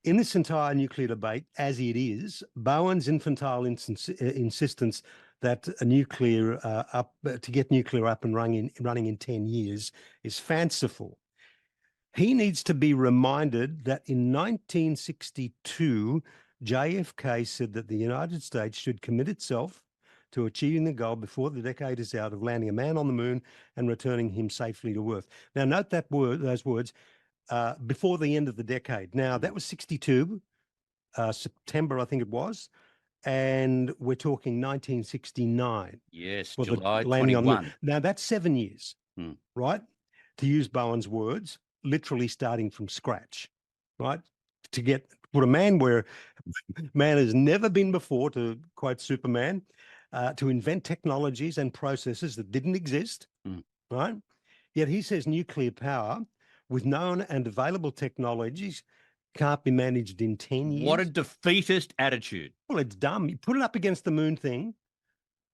In this entire nuclear debate, as it is, Bowen's infantile insistence that to get nuclear up and running in 10 years is fanciful. He needs to be reminded that in 1962, JFK said that the United States should commit itself to achieving the goal before the decade is out of landing a man on the moon and returning him safely to Earth. Now, note those words, before the end of the decade. Now, that was 62, September, I think it was. And we're talking 1969. Yes, for the July landing on the moon. 21. Now, that's 7 years, Hmm. right? To use Bowen's words, literally starting from scratch, right? To put a man where man has never been before, to quote Superman, to invent technologies and processes that didn't exist, right? Yet he says nuclear power with known and available technologies can't be managed in 10 years. What a defeatist attitude. Well, it's dumb. You put it up against the moon thing,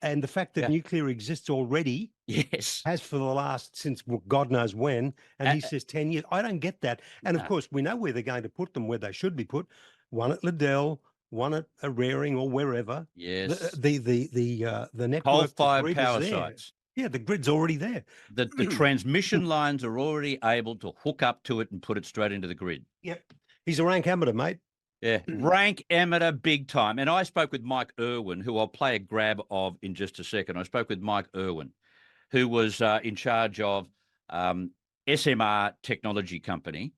and the fact that nuclear exists already Yes. has for the last, since God knows when, and he says 10 years. I don't get that. And of course, we know where they're going to put them, where they should be put. One at Liddell, one at Rearing or wherever. Yes. The network, Coal-fired power sites. Yeah, the grid's already there. The transmission lines are already able to hook up to it and put it straight into the grid. Yep. He's a rank amateur, mate. Yeah, rank amateur big time. And I spoke with Mike Irwin, who I'll play a grab of in just a second. I spoke with Mike Irwin, who was in charge of SMR Technology Company.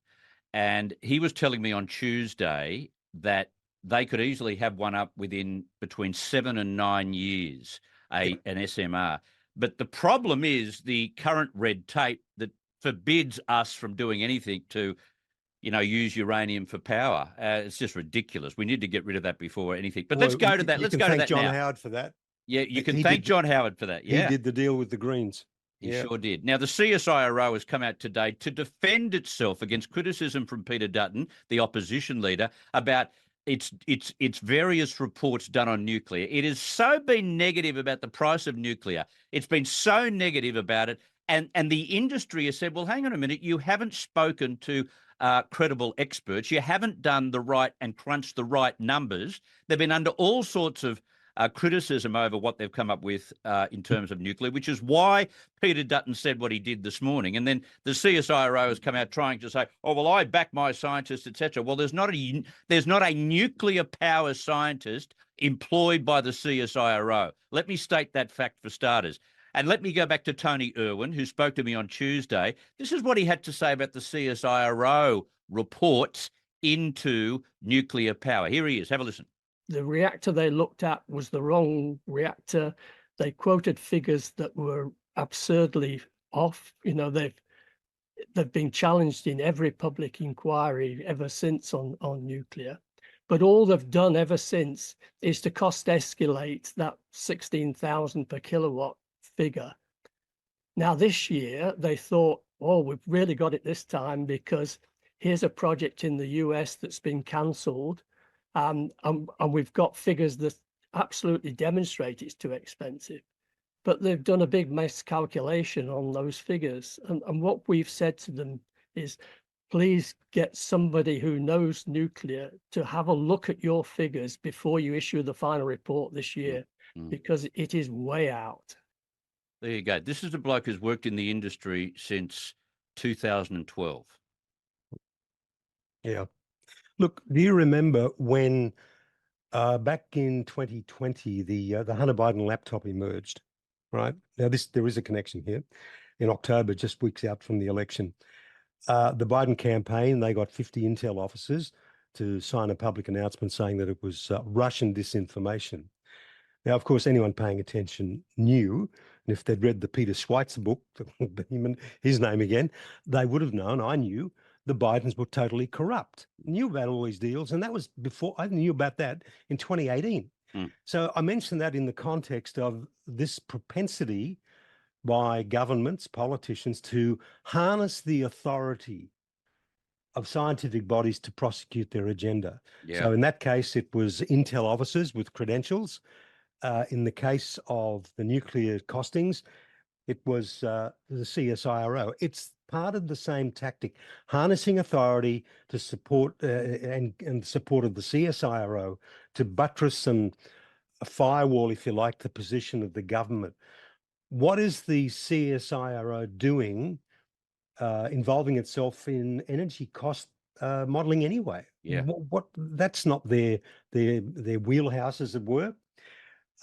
And he was telling me on Tuesday that they could easily have one up within between 7 and 9 years, an SMR. But the problem is the current red tape that forbids us from doing anything to use uranium for power. It's just ridiculous. We need to get rid of that before anything. But let's go to that. Let's go to that John now. Howard for that. Yeah, you can thank John Howard for that. Yeah, he did the deal with the Greens. He sure did. Now, the CSIRO has come out today to defend itself against criticism from Peter Dutton, the opposition leader, about its various reports done on nuclear. It has so been negative about the price of nuclear. It's been so negative about it. And the industry has said, well, hang on a minute, you haven't spoken to credible experts. You haven't done the right and crunched the right numbers. They've been under all sorts of criticism over what they've come up with in terms of nuclear, which is why Peter Dutton said what he did this morning. And then the CSIRO has come out trying to say, oh, well, I back my scientists, etc. Well, there's not a nuclear power scientist employed by the CSIRO. Let me state that fact for starters. And let me go back to Tony Irwin, who spoke to me on Tuesday. This is what he had to say about the CSIRO reports into nuclear power. Here he is. Have a listen. The reactor they looked at was the wrong reactor. They quoted figures that were absurdly off. They've been challenged in every public inquiry ever since on nuclear. But all they've done ever since is to cost escalate that 16,000 per kilowatt figure. Now, this year, they thought, oh, we've really got it this time because here's a project in the US that's been cancelled. And we've got figures that absolutely demonstrate it's too expensive. But they've done a big miscalculation on those figures. And what we've said to them is, please get somebody who knows nuclear to have a look at your figures before you issue the final report this year, because it is way out. There you go. This is a bloke who's worked in the industry since 2012. Yeah. Look, do you remember when back in 2020, the Hunter Biden laptop emerged, right? Now, there is a connection here. In October, just weeks out from the election, the Biden campaign, they got 50 intel officers to sign a public announcement saying that it was Russian disinformation. Now, of course, anyone paying attention knew, and if they'd read the Peter Schweitzer book, his name again, they would have known, I knew, the Bidens were totally corrupt. Knew about all these deals, and that was before, I knew about that in 2018. So I mentioned that in the context of this propensity by governments, politicians, to harness the authority of scientific bodies to prosecute their agenda. Yeah. So in that case, it was intel officers with credentials. In the case of the nuclear costings, it was the CSIRO. It's part of the same tactic, harnessing authority to support and support of the CSIRO to buttress a firewall, if you like, the position of the government. What is the CSIRO doing involving itself in energy cost modelling anyway? Yeah. What that's not their wheelhouse, as it were.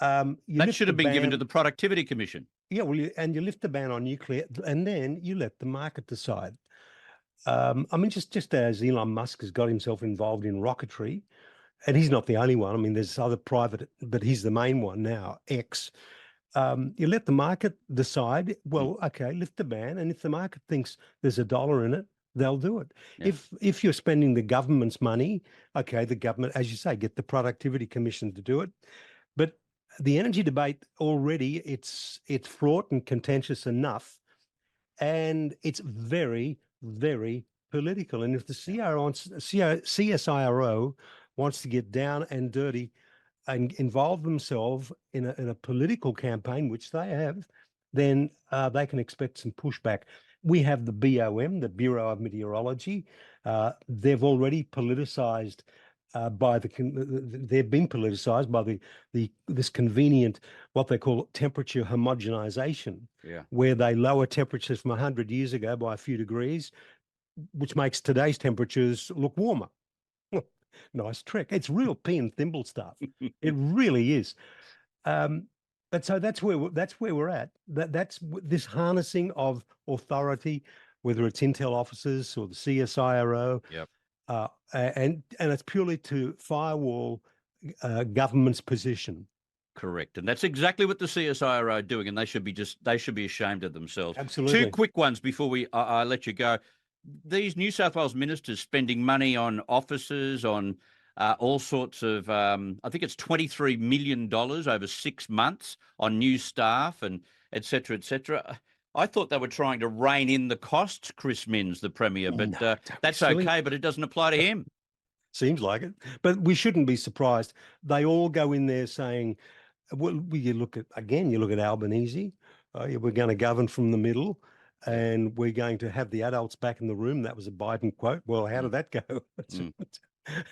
You That lift should the have been given to ban- the Productivity Commission. Yeah, well, you lift the ban on nuclear, and then you let the market decide. I mean, just as Elon Musk has got himself involved in rocketry, and he's not the only one. I mean, there's other private, but he's the main one now, X. You let the market decide, well, okay, lift the ban. And if the market thinks there's a dollar in it, they'll do it. Yeah. If you're spending the government's money, okay, the government, as you say, get the Productivity Commission to do it. But the energy debate already, it's fraught and contentious enough. And it's very, very political. And if the CSIRO wants to get down and dirty and involve themselves in a political campaign, which they have, then they can expect some pushback. We have the BOM, the Bureau of Meteorology. They've already politicized they've been politicized by this convenient, what they call temperature homogenization, where they lower temperatures from 100 years ago by a few degrees, which makes today's temperatures look warmer. Nice trick. It's real pea and thimble stuff. It really is. But so that's where we're at. That's this harnessing of authority, whether it's Intel officers or the CSIRO. Yep. And it's purely to firewall government's position. Correct. And that's exactly what the CSIRO are doing, and they should be ashamed of themselves. Absolutely. 2 quick ones before I let you go. These New South Wales ministers spending money on officers, on all sorts of, I think it's $23 million over 6 months on new staff and et cetera, et cetera. I thought they were trying to rein in the costs, Chris Minns, the Premier, but that's okay, but it doesn't apply to him. Seems like it. But we shouldn't be surprised. They all go in there saying, well, you look at Albanese, we're going to govern from the middle, and we're going to have the adults back in the room. That was a Biden quote. Well, how did that go?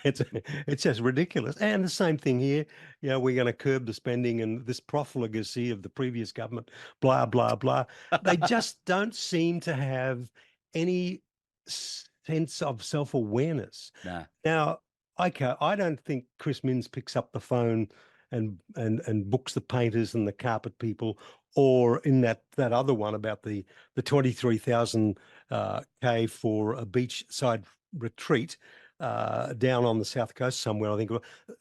It's just ridiculous. And the same thing here. We're going to curb the spending and this profligacy of the previous government, blah, blah, blah. They just don't seem to have any sense of self-awareness. Nah. Now, okay, I don't think Chris Minns picks up the phone and books the painters and the carpet people, or in that other one about the 23,000 K for a beachside retreat down on the south coast somewhere. I think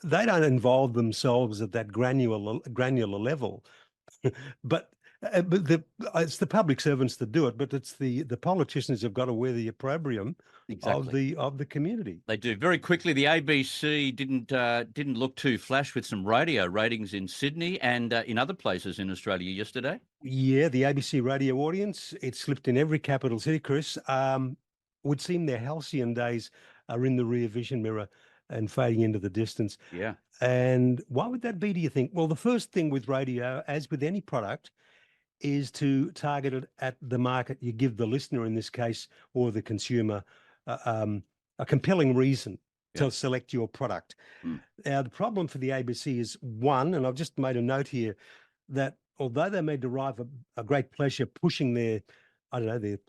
they don't involve themselves at that granular level, but it's the public servants that do it. But it's the politicians who've got to wear the opprobrium of the community. They do. Very quickly, the ABC didn't look too flash with some radio ratings in Sydney and in other places in Australia yesterday. Yeah, the ABC radio audience, it slipped in every capital city, Chris. Would seem their halcyon days are in the rear vision mirror and fading into the distance. Yeah. And why would that be, do you think? Well, the first thing with radio, as with any product, is to target it at the market. You give the listener, in this case, or the consumer, a compelling reason to select your product. Now, the problem for the ABC is, one, and I've just made a note here, that although they may derive a great pleasure pushing their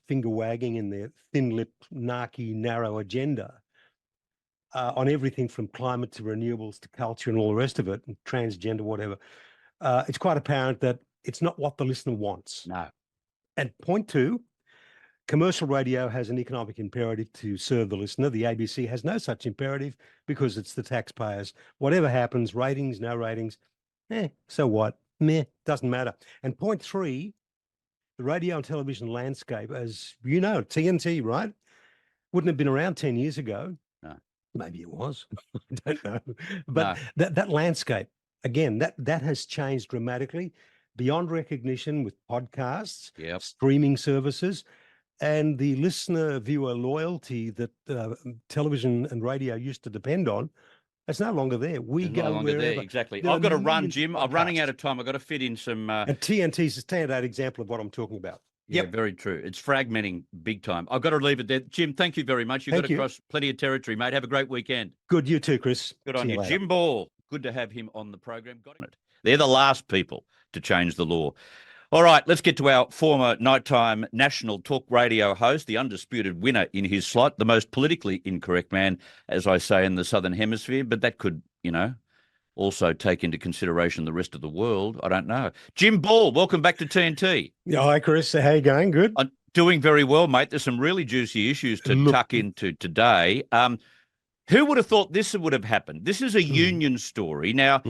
finger wagging and their thin-lipped, narky, narrow agenda on everything from climate to renewables to culture and all the rest of it, and transgender, whatever, it's quite apparent that it's not what the listener wants. No. And point two, commercial radio has an economic imperative to serve the listener. The ABC has no such imperative because it's the taxpayers. Whatever happens, ratings, no ratings, so what? Meh, doesn't matter. And point three, the radio and television landscape, as you know, TNT, right? Wouldn't have been around 10 years ago. No. Maybe it was. I don't know. But that landscape, again, that has changed dramatically beyond recognition with podcasts, streaming services, and the listener-viewer loyalty that television and radio used to depend on. It's no longer there. We go no longer wherever. there. Exactly. I've got to run, Jim. I'm running out of time. I've got to fit in some. And TNT's a standout example of what I'm talking about. Yeah, very true. It's fragmenting big time. I've got to leave it there. Jim, thank you very much. You've got across plenty of territory, mate. Have a great weekend. Good. You too, Chris. Good on you. Jim Ball. Good to have him on the program. Got it. They're the last people to change the law. All right, let's get to our former nighttime national talk radio host, the undisputed winner in his slot, the most politically incorrect man, as I say, in the Southern Hemisphere, but that could, also take into consideration the rest of the world. I don't know. Jim Ball, welcome back to TNT. Yeah, hi, Chris. How you going? Good? I'm doing very well, mate. There's some really juicy issues to tuck into today. Who would have thought this would have happened? This is a union story. Now,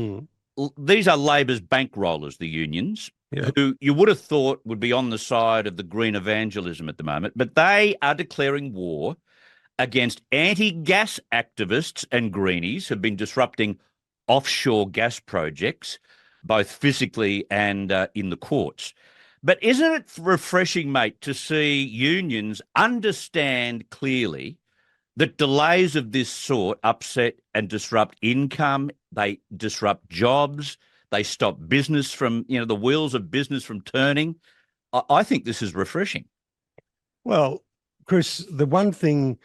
these are Labor's bankrollers, the unions, who you would have thought would be on the side of the green evangelism at the moment, but they are declaring war against anti-gas activists and greenies who've been disrupting offshore gas projects, both physically and in the courts. But isn't it refreshing, mate, to see unions understand clearly that delays of this sort upset and disrupt income, they disrupt jobs, they stop business from, the wheels of business from turning? I think this is refreshing. Well, Chris, the one thing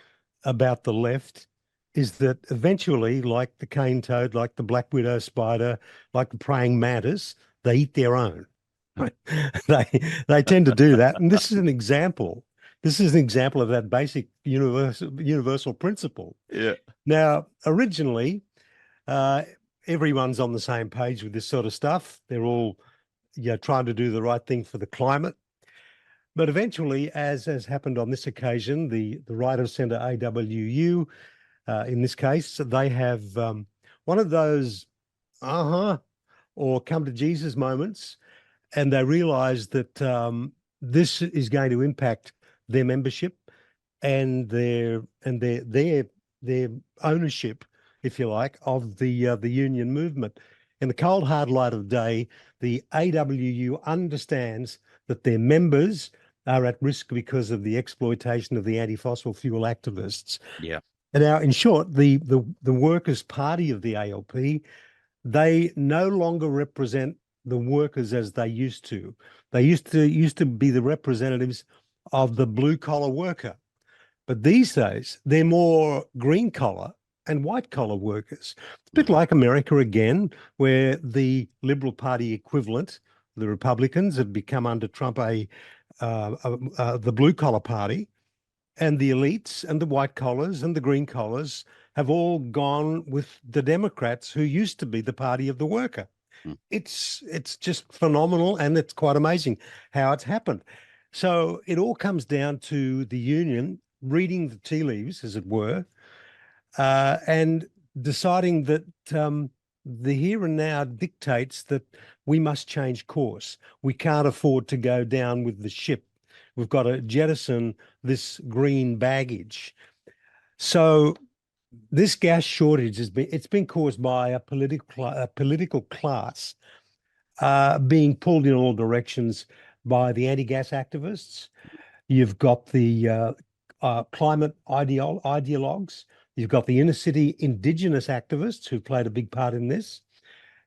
about the left is that eventually, like the cane toad, like the black widow spider, like the praying mantis, they eat their own. Right? They tend to do that. And this is an example. This is an example of that basic universal principle. Yeah. Now, originally, everyone's on the same page with this sort of stuff. They're all trying to do the right thing for the climate. But eventually, as has happened on this occasion, the right of centre AWU, in this case, they have one of those or come to Jesus moments, and they realise that this is going to impact their membership and their ownership, if you like, of the union movement. In the cold hard light of day, the AWU understands that their members are at risk because of the exploitation of the anti-fossil fuel activists. Yeah. And now, in short, the Workers' Party of the ALP, they no longer represent the workers as they used to. They used to be the representatives of the blue collar worker, but these days they're more green collar and white collar workers. It's a bit like America again, where the Liberal Party equivalent, the Republicans, have become under Trump the blue collar party, and the elites and the white collars and the green collars have all gone with the Democrats, who used to be the party of the worker. It's just phenomenal, and it's quite amazing how it's happened. So it all comes down to the union reading the tea leaves, as it were, and deciding that the here and now dictates that we must change course. We can't afford to go down with the ship. We've got to jettison this green baggage. So this gas shortage it's been caused by a political class being pulled in all directions by the anti-gas activists. You've got the climate ideologues. You've got the inner city Indigenous activists who played a big part in this,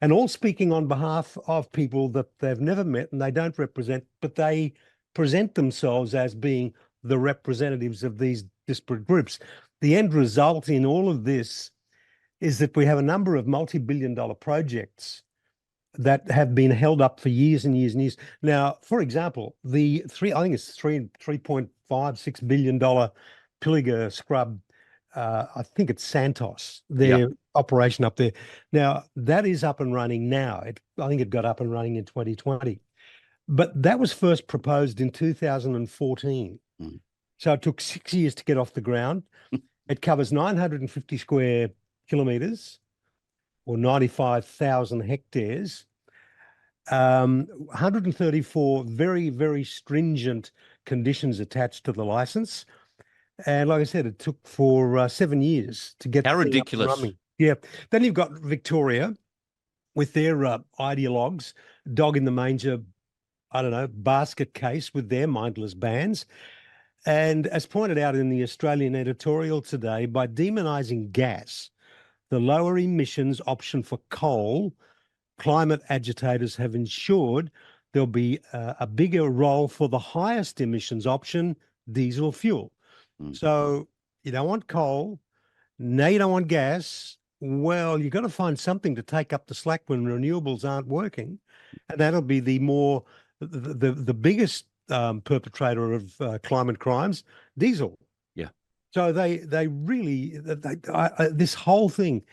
and all speaking on behalf of people that they've never met and they don't represent, but they present themselves as being the representatives of these disparate groups. The end result in all of this is that we have a number of multi-billion-dollar projects that have been held up for years and years and years. Now, for example, I think it's $3.56 billion Pilliga scrub. I think it's Santos, their operation up there. Now, that is up and running now. I think it got up and running in 2020. But that was first proposed in 2014. So it took 6 years to get off the ground. It covers 950 square kilometres or 95,000 hectares, 134 very, very stringent conditions attached to the licence. And like I said, it took for 7 years to get. How ridiculous. Yeah. Then you've got Victoria with their ideologues, dog in the manger, basket case with their mindless bans. And as pointed out in the Australian editorial today, by demonising gas, the lower emissions option for coal, climate agitators have ensured there'll be a bigger role for the highest emissions option, diesel fuel. So you don't want coal, now you don't want gas. Well, you've got to find something to take up the slack when renewables aren't working. And that'll be the more the biggest perpetrator of climate crimes, diesel. Yeah. So they really this whole thing,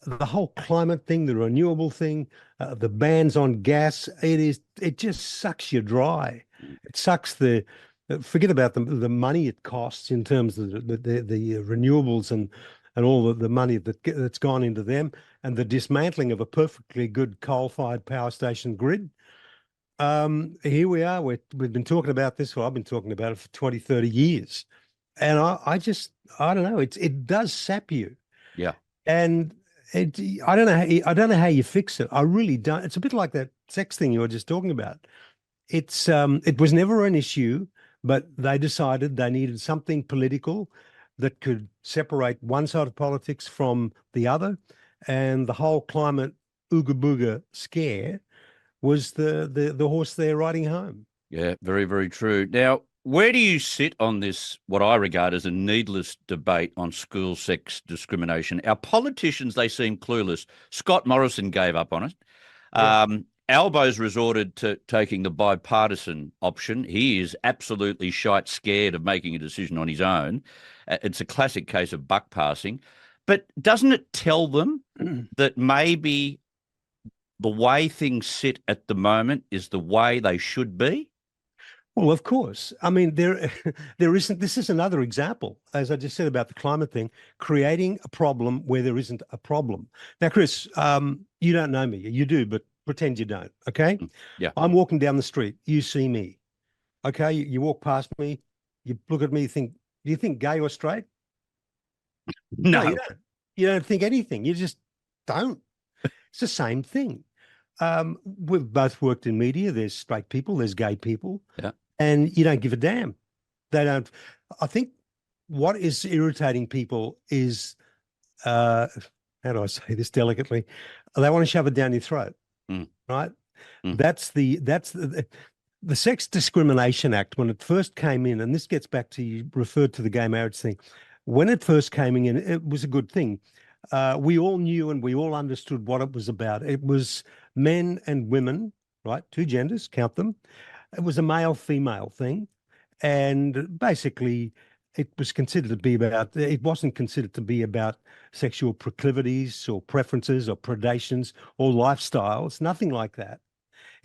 the whole climate thing, the renewable thing, the bans on gas, it just sucks you dry. It sucks forget about the money it costs in terms of the renewables and all the money that's gone into them, and the dismantling of a perfectly good coal-fired power station grid. Here we are. We've been talking about this. Well, I've been talking about it for 20, 30 years. And I don't know. It does sap you. Yeah. And I don't know how you fix it. I really don't. It's a bit like that sex thing you were just talking about. It was never an issue, but they decided they needed something political that could separate one side of politics from the other. And the whole climate ooga booga scare was the horse they're riding home. Yeah, very, very true. Now, where do you sit on this, what I regard as a needless debate on school sex discrimination? Our politicians, they seem clueless. Scott Morrison gave up on it. Yeah. Albo's resorted to taking the bipartisan option. He is absolutely shite scared of making a decision on his own. It's a classic case of buck passing. But doesn't it tell them that maybe the way things sit at the moment is the way they should be? Well, of course. I mean, there isn't. This is another example, as I just said about the climate thing, creating a problem where there isn't a problem. Now, Chris, you don't know me. You do, but pretend you don't. Okay. Yeah. I'm walking down the street. You see me. Okay. You walk past me. You look at me. You think, do you think gay or straight? No. You don't. You don't think anything. You just don't. It's the same thing. We've both worked in media. There's straight people. There's gay people. Yeah. And you don't give a damn. They don't. I think what is irritating people is, how do I say this delicately? They want to shove it down your throat, right? That's the Sex Discrimination Act, when it first came in, and this gets back to, you referred to the gay marriage thing. When it first came in, it was a good thing. We all knew and we all understood what it was about. It was men and women, right? Two genders, count them. It was a male-female thing. And basically, it was considered to be about, it wasn't considered to be about sexual proclivities or preferences or predations or lifestyles, nothing like that.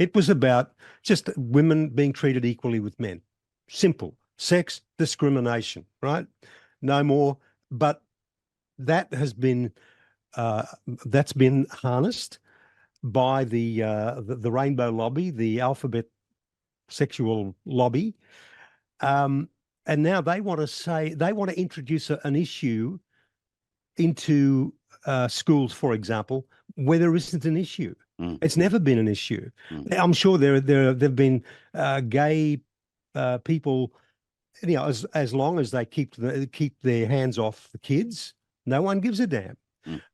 It was about just women being treated equally with men. Simple. Sex discrimination, right? No more. But that has been that's been harnessed by the rainbow lobby, the alphabet sexual lobby, and now they want to introduce an issue into schools, for example, where there isn't an issue. It's never been an issue. I'm sure there've been gay people, you know, as long as they keep their hands off the kids, no one gives a damn.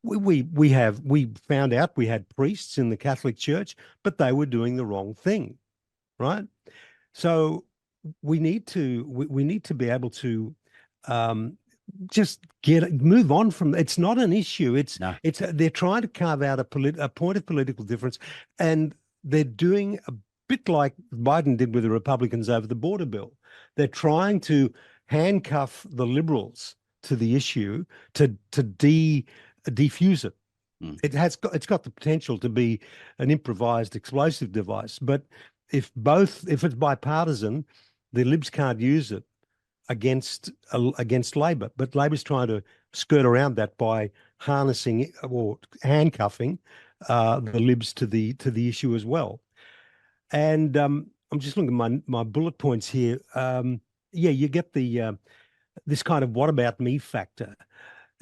We found out we had priests in the Catholic Church, but they were doing the wrong thing, right? So we need to be able to just move on from. It's not an issue. They're trying to carve out a point of political difference, and they're doing a bit like Biden did with the Republicans over the border bill. They're trying to handcuff the Liberals to the issue to defuse it. It's got the potential to be an improvised explosive device, but if it's bipartisan, the Libs can't use it against Labor. But Labor's trying to skirt around that by harnessing or handcuffing the Libs to the issue as well. And I'm just looking at my bullet points here. You get the this kind of what about me factor,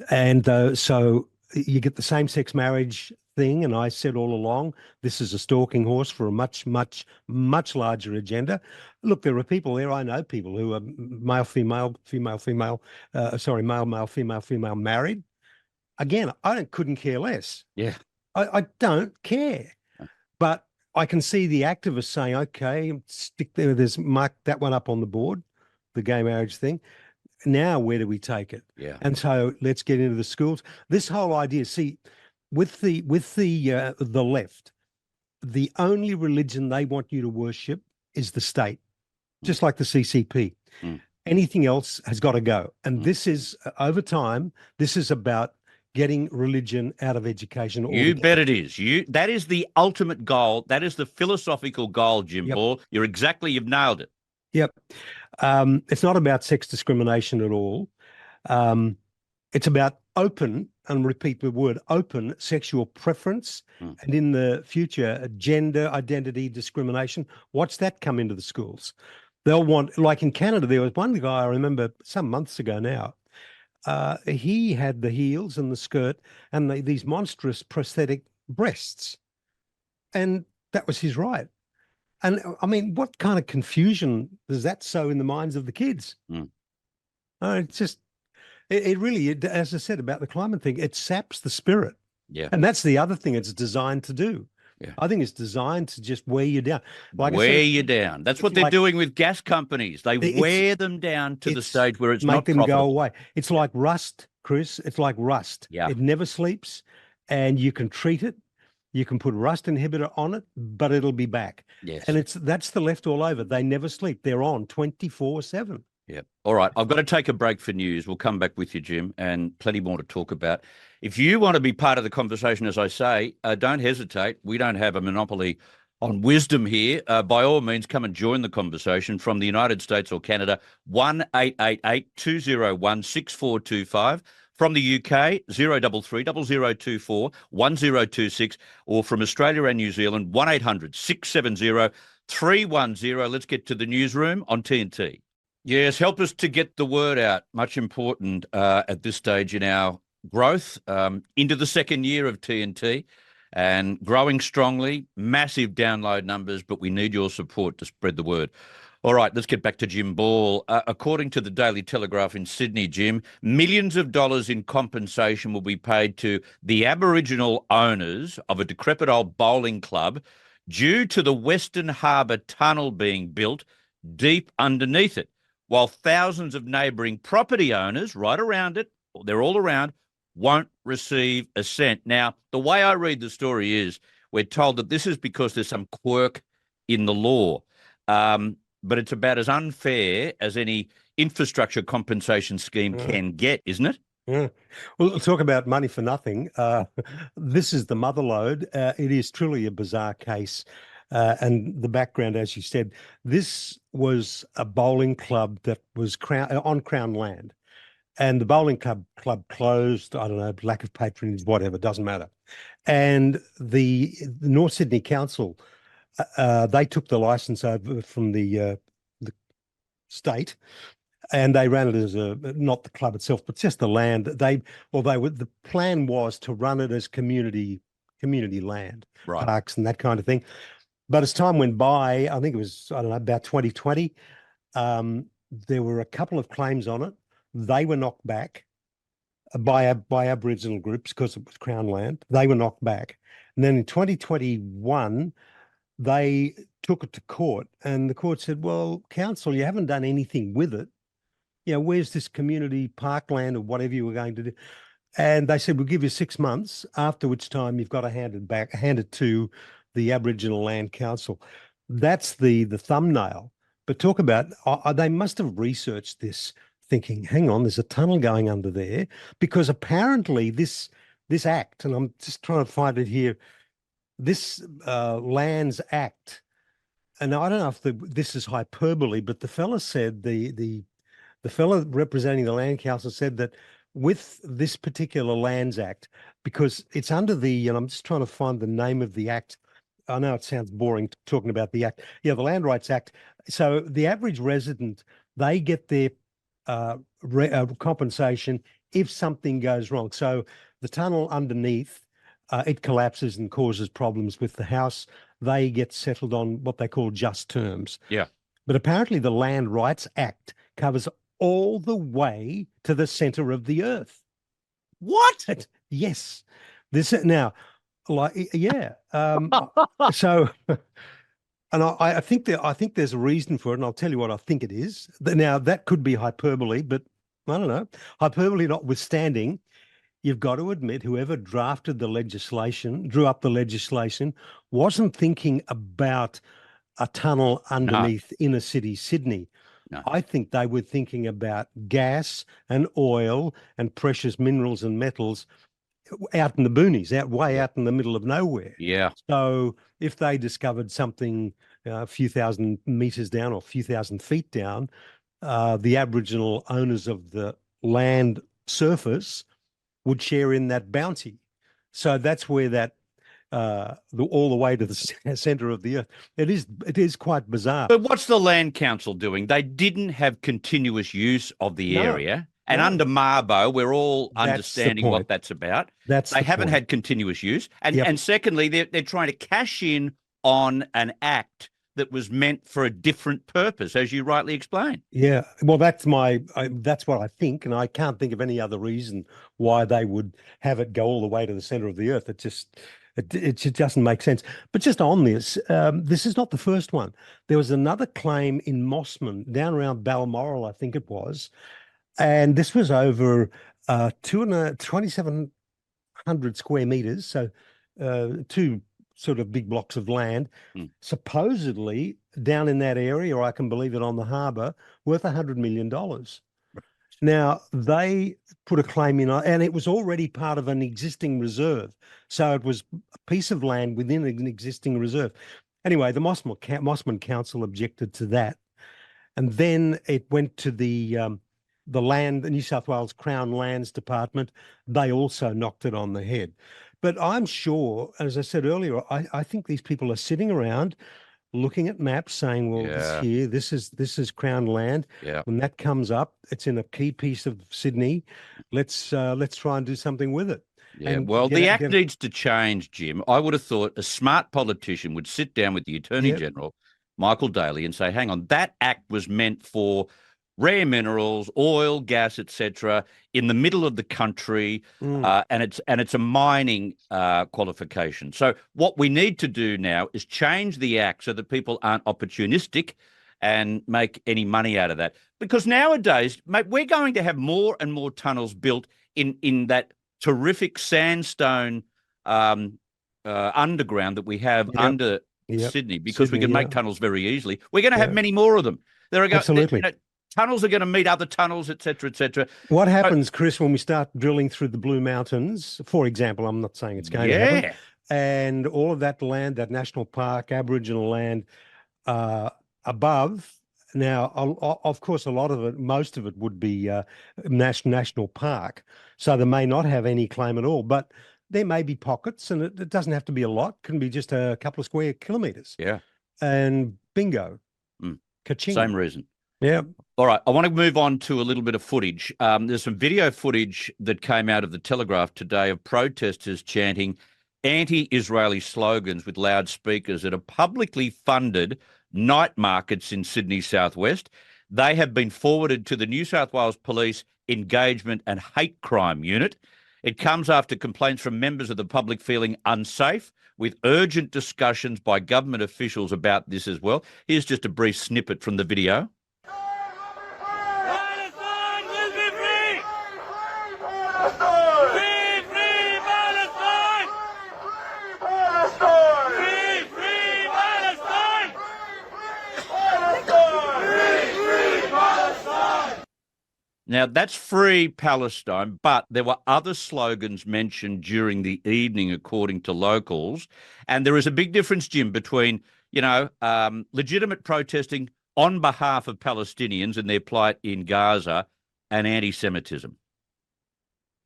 and so you get the same-sex marriage thing. And I said all along, this is a stalking horse for a much, much, much larger agenda. Look, there are people there. I know people who are male, female, male, male, female, married. Again, I couldn't care less. Yeah, I don't care, but I can see the activists saying, okay, stick there. There's mark that one up on the board, the gay marriage thing. Now, where do we take it? Yeah. And so let's get into the schools. This whole idea, see, with the left, the only religion they want you to worship is the state, just like the CCP. Mm. Anything else has got to go. And this is, over time, this is about getting religion out of education. You bet it is. That is the ultimate goal. That is the philosophical goal, Jim Ball. You've nailed it. Yep. It's not about sex discrimination at all. It's about open, and repeat the word, open sexual preference. And in the future, gender identity discrimination. Watch that come into the schools. They'll want, like in Canada, there was one guy I remember some months ago now. He had the heels and the skirt and these monstrous prosthetic breasts. And that was his right. And I mean, what kind of confusion does that sow in the minds of the kids? It's just, it really, as I said about the climate thing, it saps the spirit. Yeah. And that's the other thing it's designed to do. Yeah. I think it's designed to just wear you down. Like wear you down. That's what they're doing with gas companies. They wear them down to the stage where it's not make them profitable. go away. It's like rust, Chris. It's like rust. Yeah. It never sleeps, and you can treat it. You can put rust inhibitor on it, but it'll be back. Yes. And that's the left all over. They never sleep. They're on 24/7. Yeah. All right. I've got to take a break for news. We'll come back with you, Jim, and plenty more to talk about. If you want to be part of the conversation, as I say, don't hesitate. We don't have a monopoly on wisdom here. By all means, come and join the conversation from the United States or Canada, 1-888-201-6425. From the UK, 033-0024-1026, or from Australia and New Zealand, 1-800-670-310. Let's get to the newsroom on TNT. Yes, help us to get the word out. Much important at this stage in our growth into the second year of TNT and growing strongly, massive download numbers, but we need your support to spread the word. All right, let's get back to Jim Ball. According to the Daily Telegraph in Sydney, Jim, millions of dollars in compensation will be paid to the Aboriginal owners of a decrepit old bowling club due to the Western Harbour Tunnel being built deep underneath it, while thousands of neighbouring property owners right around it, they're all around, won't receive a cent. Now, the way I read the story is we're told that this is because there's some quirk in the law. But it's about as unfair as any infrastructure compensation scheme can get, isn't it? Yeah. Well, talk about money for nothing. This is the motherlode. It is truly a bizarre case. And the background, as you said, this was a bowling club that was on Crown land. And the bowling club closed, I don't know, lack of patronage, whatever, doesn't matter. And the North Sydney Council, they took the license over from the state, and they ran it as not the club itself, but just the land. The plan was to run it as community land, right, parks and that kind of thing. But as time went by, I think it was, I don't know, about 2020, there were a couple of claims on it. They were knocked back by Aboriginal groups because it was Crown land. They were knocked back. And then in 2021, they took it to court, and the court said, well, council, you haven't done anything with it. You know, where's this community parkland or whatever you were going to do? And they said, we'll give you 6 months, after which time you've got to hand it to the Aboriginal Land Council. That's the thumbnail. But talk about, they must have researched this, thinking, hang on, there's a tunnel going under there, because apparently this act, and I'm just trying to find it here, this Lands Act, and I don't know if this is hyperbole, but the fella said, the fella representing the Land Council said that with this particular Lands Act, because it's under and I'm just trying to find the name of the act. I know it sounds boring talking about the act. Yeah, the Land Rights Act. So the average resident, they get their compensation if something goes wrong. So the tunnel underneath, it collapses and causes problems with the house. They get settled on what they call just terms. Yeah. But apparently the Land Rights Act covers all the way to the center of the earth. What? Yes. This now, like, yeah. So, and I think there's a reason for it, and I'll tell you what I think it is. Now, that could be hyperbole, but I don't know. Hyperbole notwithstanding, you've got to admit whoever drew up the legislation, wasn't thinking about a tunnel underneath inner city Sydney. No. I think they were thinking about gas and oil and precious minerals and metals out in the boonies, way out in the middle of nowhere. Yeah. So if they discovered something a few thousand meters down or a few thousand feet down, the Aboriginal owners of the land surface would share in that bounty. So that's where that all the way to the center of the earth. It is quite bizarre. But what's the Land Council doing? They didn't have continuous use of the area. And under Mabo, we're all understanding what that's about. They haven't had continuous use. And secondly, they're trying to cash in on an act that was meant for a different purpose, as you rightly explained. Yeah, well, that's what I think, and I can't think of any other reason why they would have it go all the way to the center of the earth. It just doesn't make sense. But just on this, this is not the first one. There was another claim in Mossman, down around Balmoral, I think it was, and this was over 2,700 square meters, so two sort of big blocks of land, supposedly down in that area, or I can believe it on the harbour, worth $100 million. Now, they put a claim in, and it was already part of an existing reserve. So it was a piece of land within an existing reserve. Anyway, the Mossman Council objected to that. And then it went to the New South Wales Crown Lands Department. They also knocked it on the head. But I'm sure, as I said earlier, I think these people are sitting around looking at maps saying, well, this is Crown land. Yeah. When that comes up, it's in a key piece of Sydney. Let's try and do something with it. Yeah, and well, the act needs to change, Jim. I would have thought a smart politician would sit down with the Attorney General, Michael Daly, and say, hang on, that act was meant for rare minerals, oil, gas, etc., in the middle of the country, and it's a mining qualification. So what we need to do now is change the act so that people aren't opportunistic and make any money out of that. Because nowadays, mate, we're going to have more and more tunnels built in that terrific sandstone underground that we have under Sydney, because we can make tunnels very easily. We're going to have many more of them. Absolutely. Tunnels are going to meet other tunnels, et cetera, et cetera. What happens, Chris, when we start drilling through the Blue Mountains, for example, I'm not saying it's going to happen, and all of that land, that national park, Aboriginal land above, now, of course, a lot of it, most of it would be national park, so they may not have any claim at all, but there may be pockets, and it doesn't have to be a lot. It can be just a couple of square kilometres. Yeah. And bingo. Ka-ching. Same reason. Yeah. All right. I want to move on to a little bit of footage. There's some video footage that came out of the Telegraph today of protesters chanting anti-Israeli slogans with loudspeakers at a publicly funded night markets in Sydney southwest. They have been forwarded to the New South Wales Police Engagement and Hate Crime Unit. It comes after complaints from members of the public feeling unsafe, with urgent discussions by government officials about this as well. Here's just a brief snippet from the video. Now, that's Free Palestine, but there were other slogans mentioned during the evening, according to locals. And there is a big difference, Jim, between, legitimate protesting on behalf of Palestinians and their plight in Gaza and anti-Semitism.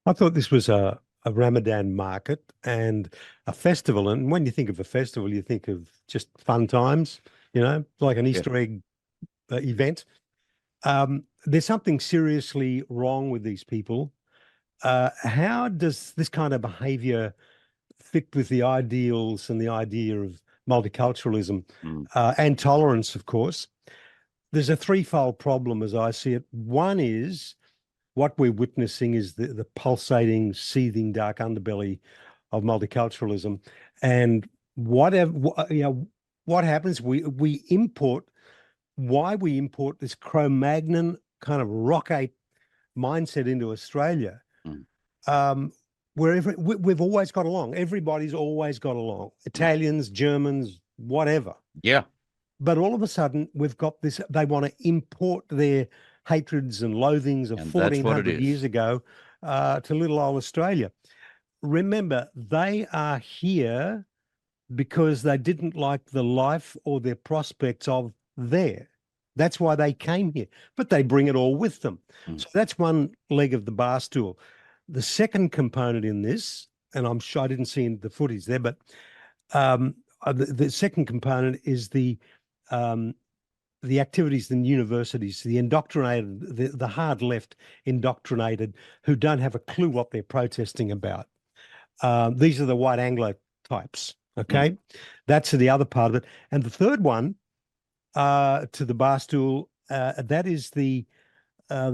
I thought this was a Ramadan market and a festival. And when you think of a festival, you think of just fun times, like an Easter egg event. There's something seriously wrong with these people. How does this kind of behavior fit with the ideals and the idea of multiculturalism and tolerance, of course? There's a threefold problem as I see it. One is what we're witnessing is the pulsating, seething dark underbelly of multiculturalism. And what happens, we import this Cro-Magnon kind of rock ape mindset into Australia, where we've always got along. Everybody's always got along. Italians, Germans, whatever. Yeah. But all of a sudden, we've got this, they want to import their hatreds and loathings of And that's what it 1400 is. years ago to little old Australia. Remember, they are here because they didn't like the life or their prospects of there. That's why they came here, but they bring it all with them. So that's one leg of the bar stool. The second component in this, and I'm sure I didn't see in the footage there, but the second component is the activities in universities, the indoctrinated, the hard left indoctrinated who don't have a clue what they're protesting about. These are the white Anglo types. Okay, that's the other part of it. And the third one to the bar stool, that is the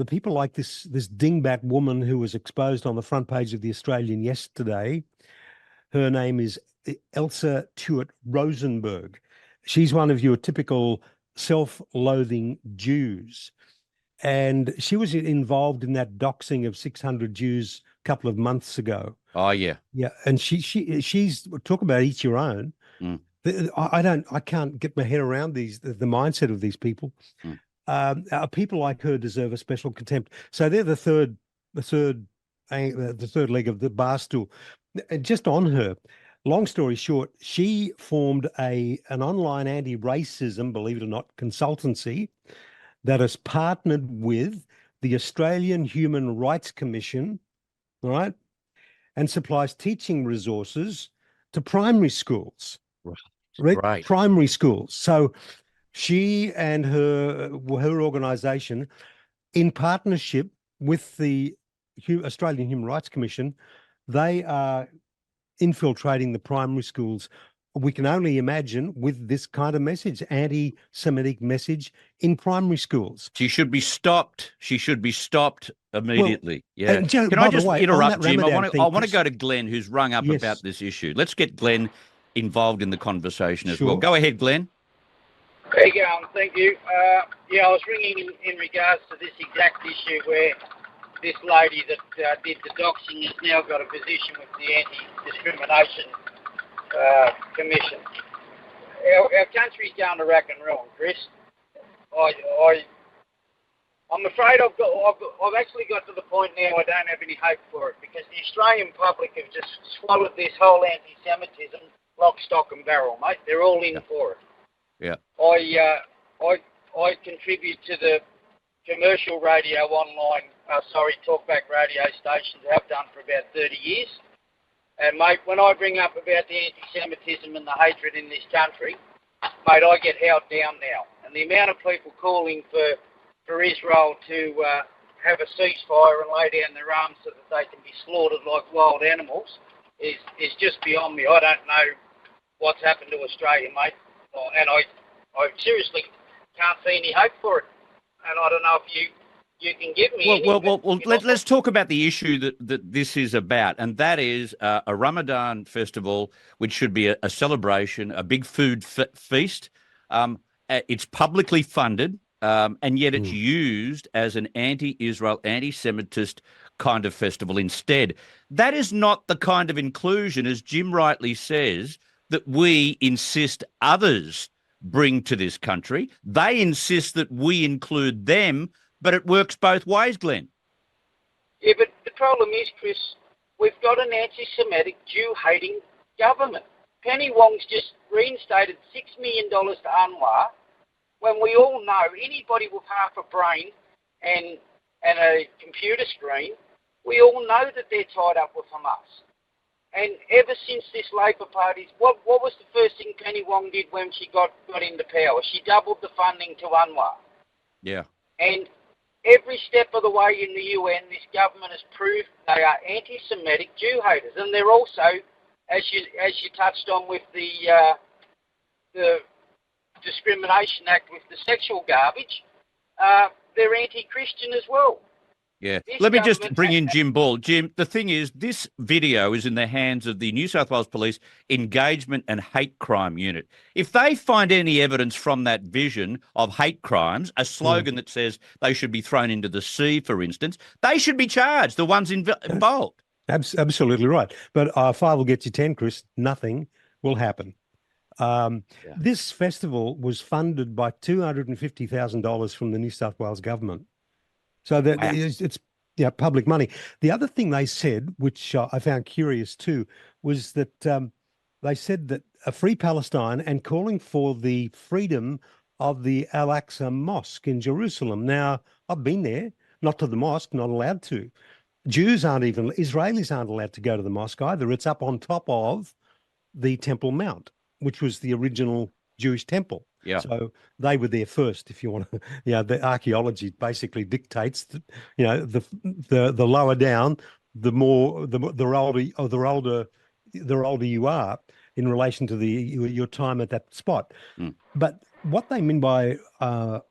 people like this dingbat woman who was exposed on the front page of the Australian yesterday. Her name is Elsa Tuart Rosenberg. She's one of your typical self-loathing Jews. And she was involved in that doxing of 600 Jews a couple of months ago. Oh, yeah. Yeah. And she's talk about each your own. I can't get my head around the mindset of these people. People like her deserve a special contempt. So they're the third leg of the bar stool. And just on her, long story short, she formed an online anti-racism, believe it or not, consultancy that has partnered with the Australian Human Rights Commission, right, and supplies teaching resources to primary schools. Right. Primary schools. So she and her organisation, in partnership with the Australian Human Rights Commission, they are infiltrating the primary schools. We can only imagine with this kind of message, anti-Semitic message in primary schools. She should be stopped. She should be stopped immediately. Well, yeah. Can I just interrupt, Jim? I want to go to Glenn, who's rung up about this issue. Let's get Glenn involved in the conversation as well. Go ahead, Glenn. There you go. Thank you. I was ringing in regards to this exact issue where this lady that did the doxing has now got a position with the Anti-Discrimination Commission. Our country's going to rack and roll, Chris. I'm afraid I've actually got to the point now I don't have any hope for it, because the Australian public have just swallowed this whole anti-Semitism lock, stock and barrel, mate. They're all in for it. Yeah. I contribute to the commercial radio online, talkback radio stations, have done for about 30 years. And, mate, when I bring up about the anti-Semitism and the hatred in this country, mate, I get held down now. And the amount of people calling for Israel to have a ceasefire and lay down their arms so that they can be slaughtered like wild animals is just beyond me. I don't know what's happened to Australia, mate. And I seriously can't see any hope for it. And I don't know if you can give me Well, let's talk about the issue that this is about, and that is a Ramadan festival, which should be a celebration, a big food feast. It's publicly funded, and yet it's used as an anti-Israel, anti-Semitist kind of festival instead. That is not the kind of inclusion, as Jim rightly says, that we insist others bring to this country. They insist that we include them, but it works both ways, Glenn. Yeah, but the problem is, Chris, we've got an anti-Semitic, Jew-hating government. Penny Wong's just reinstated $6 million to UNRWA, when we all know anybody with half a brain and a computer screen, we all know that they're tied up with Hamas. And ever since this Labor Party's, what was the first thing Penny Wong did when she got into power? She doubled the funding to UNRWA. Yeah. And every step of the way in the UN, this government has proved they are anti-Semitic Jew haters, and they're also, as you touched on with the Discrimination Act with the sexual garbage, they're anti-Christian as well. Yeah. Let me just bring in Jim Ball. Jim, the thing is, this video is in the hands of the New South Wales Police Engagement and Hate Crime Unit. If they find any evidence from that vision of hate crimes, a slogan that says they should be thrown into the sea, for instance, they should be charged, the ones involved. Absolutely right. But 5 will get you 10, Chris. Nothing will happen. This festival was funded by $250,000 from the New South Wales government. So that it's public money. The other thing they said, which I found curious too, was that they said that a free Palestine and calling for the freedom of the Al-Aqsa Mosque in Jerusalem. Now, I've been there, not to the mosque, not allowed to. Israelis aren't allowed to go to the mosque either. It's up on top of the Temple Mount, which was the original Jewish temple. Yeah. So they were there first, if you want to. The archaeology basically dictates that, the lower down, the older you are in relation to your time at that spot. But what they mean by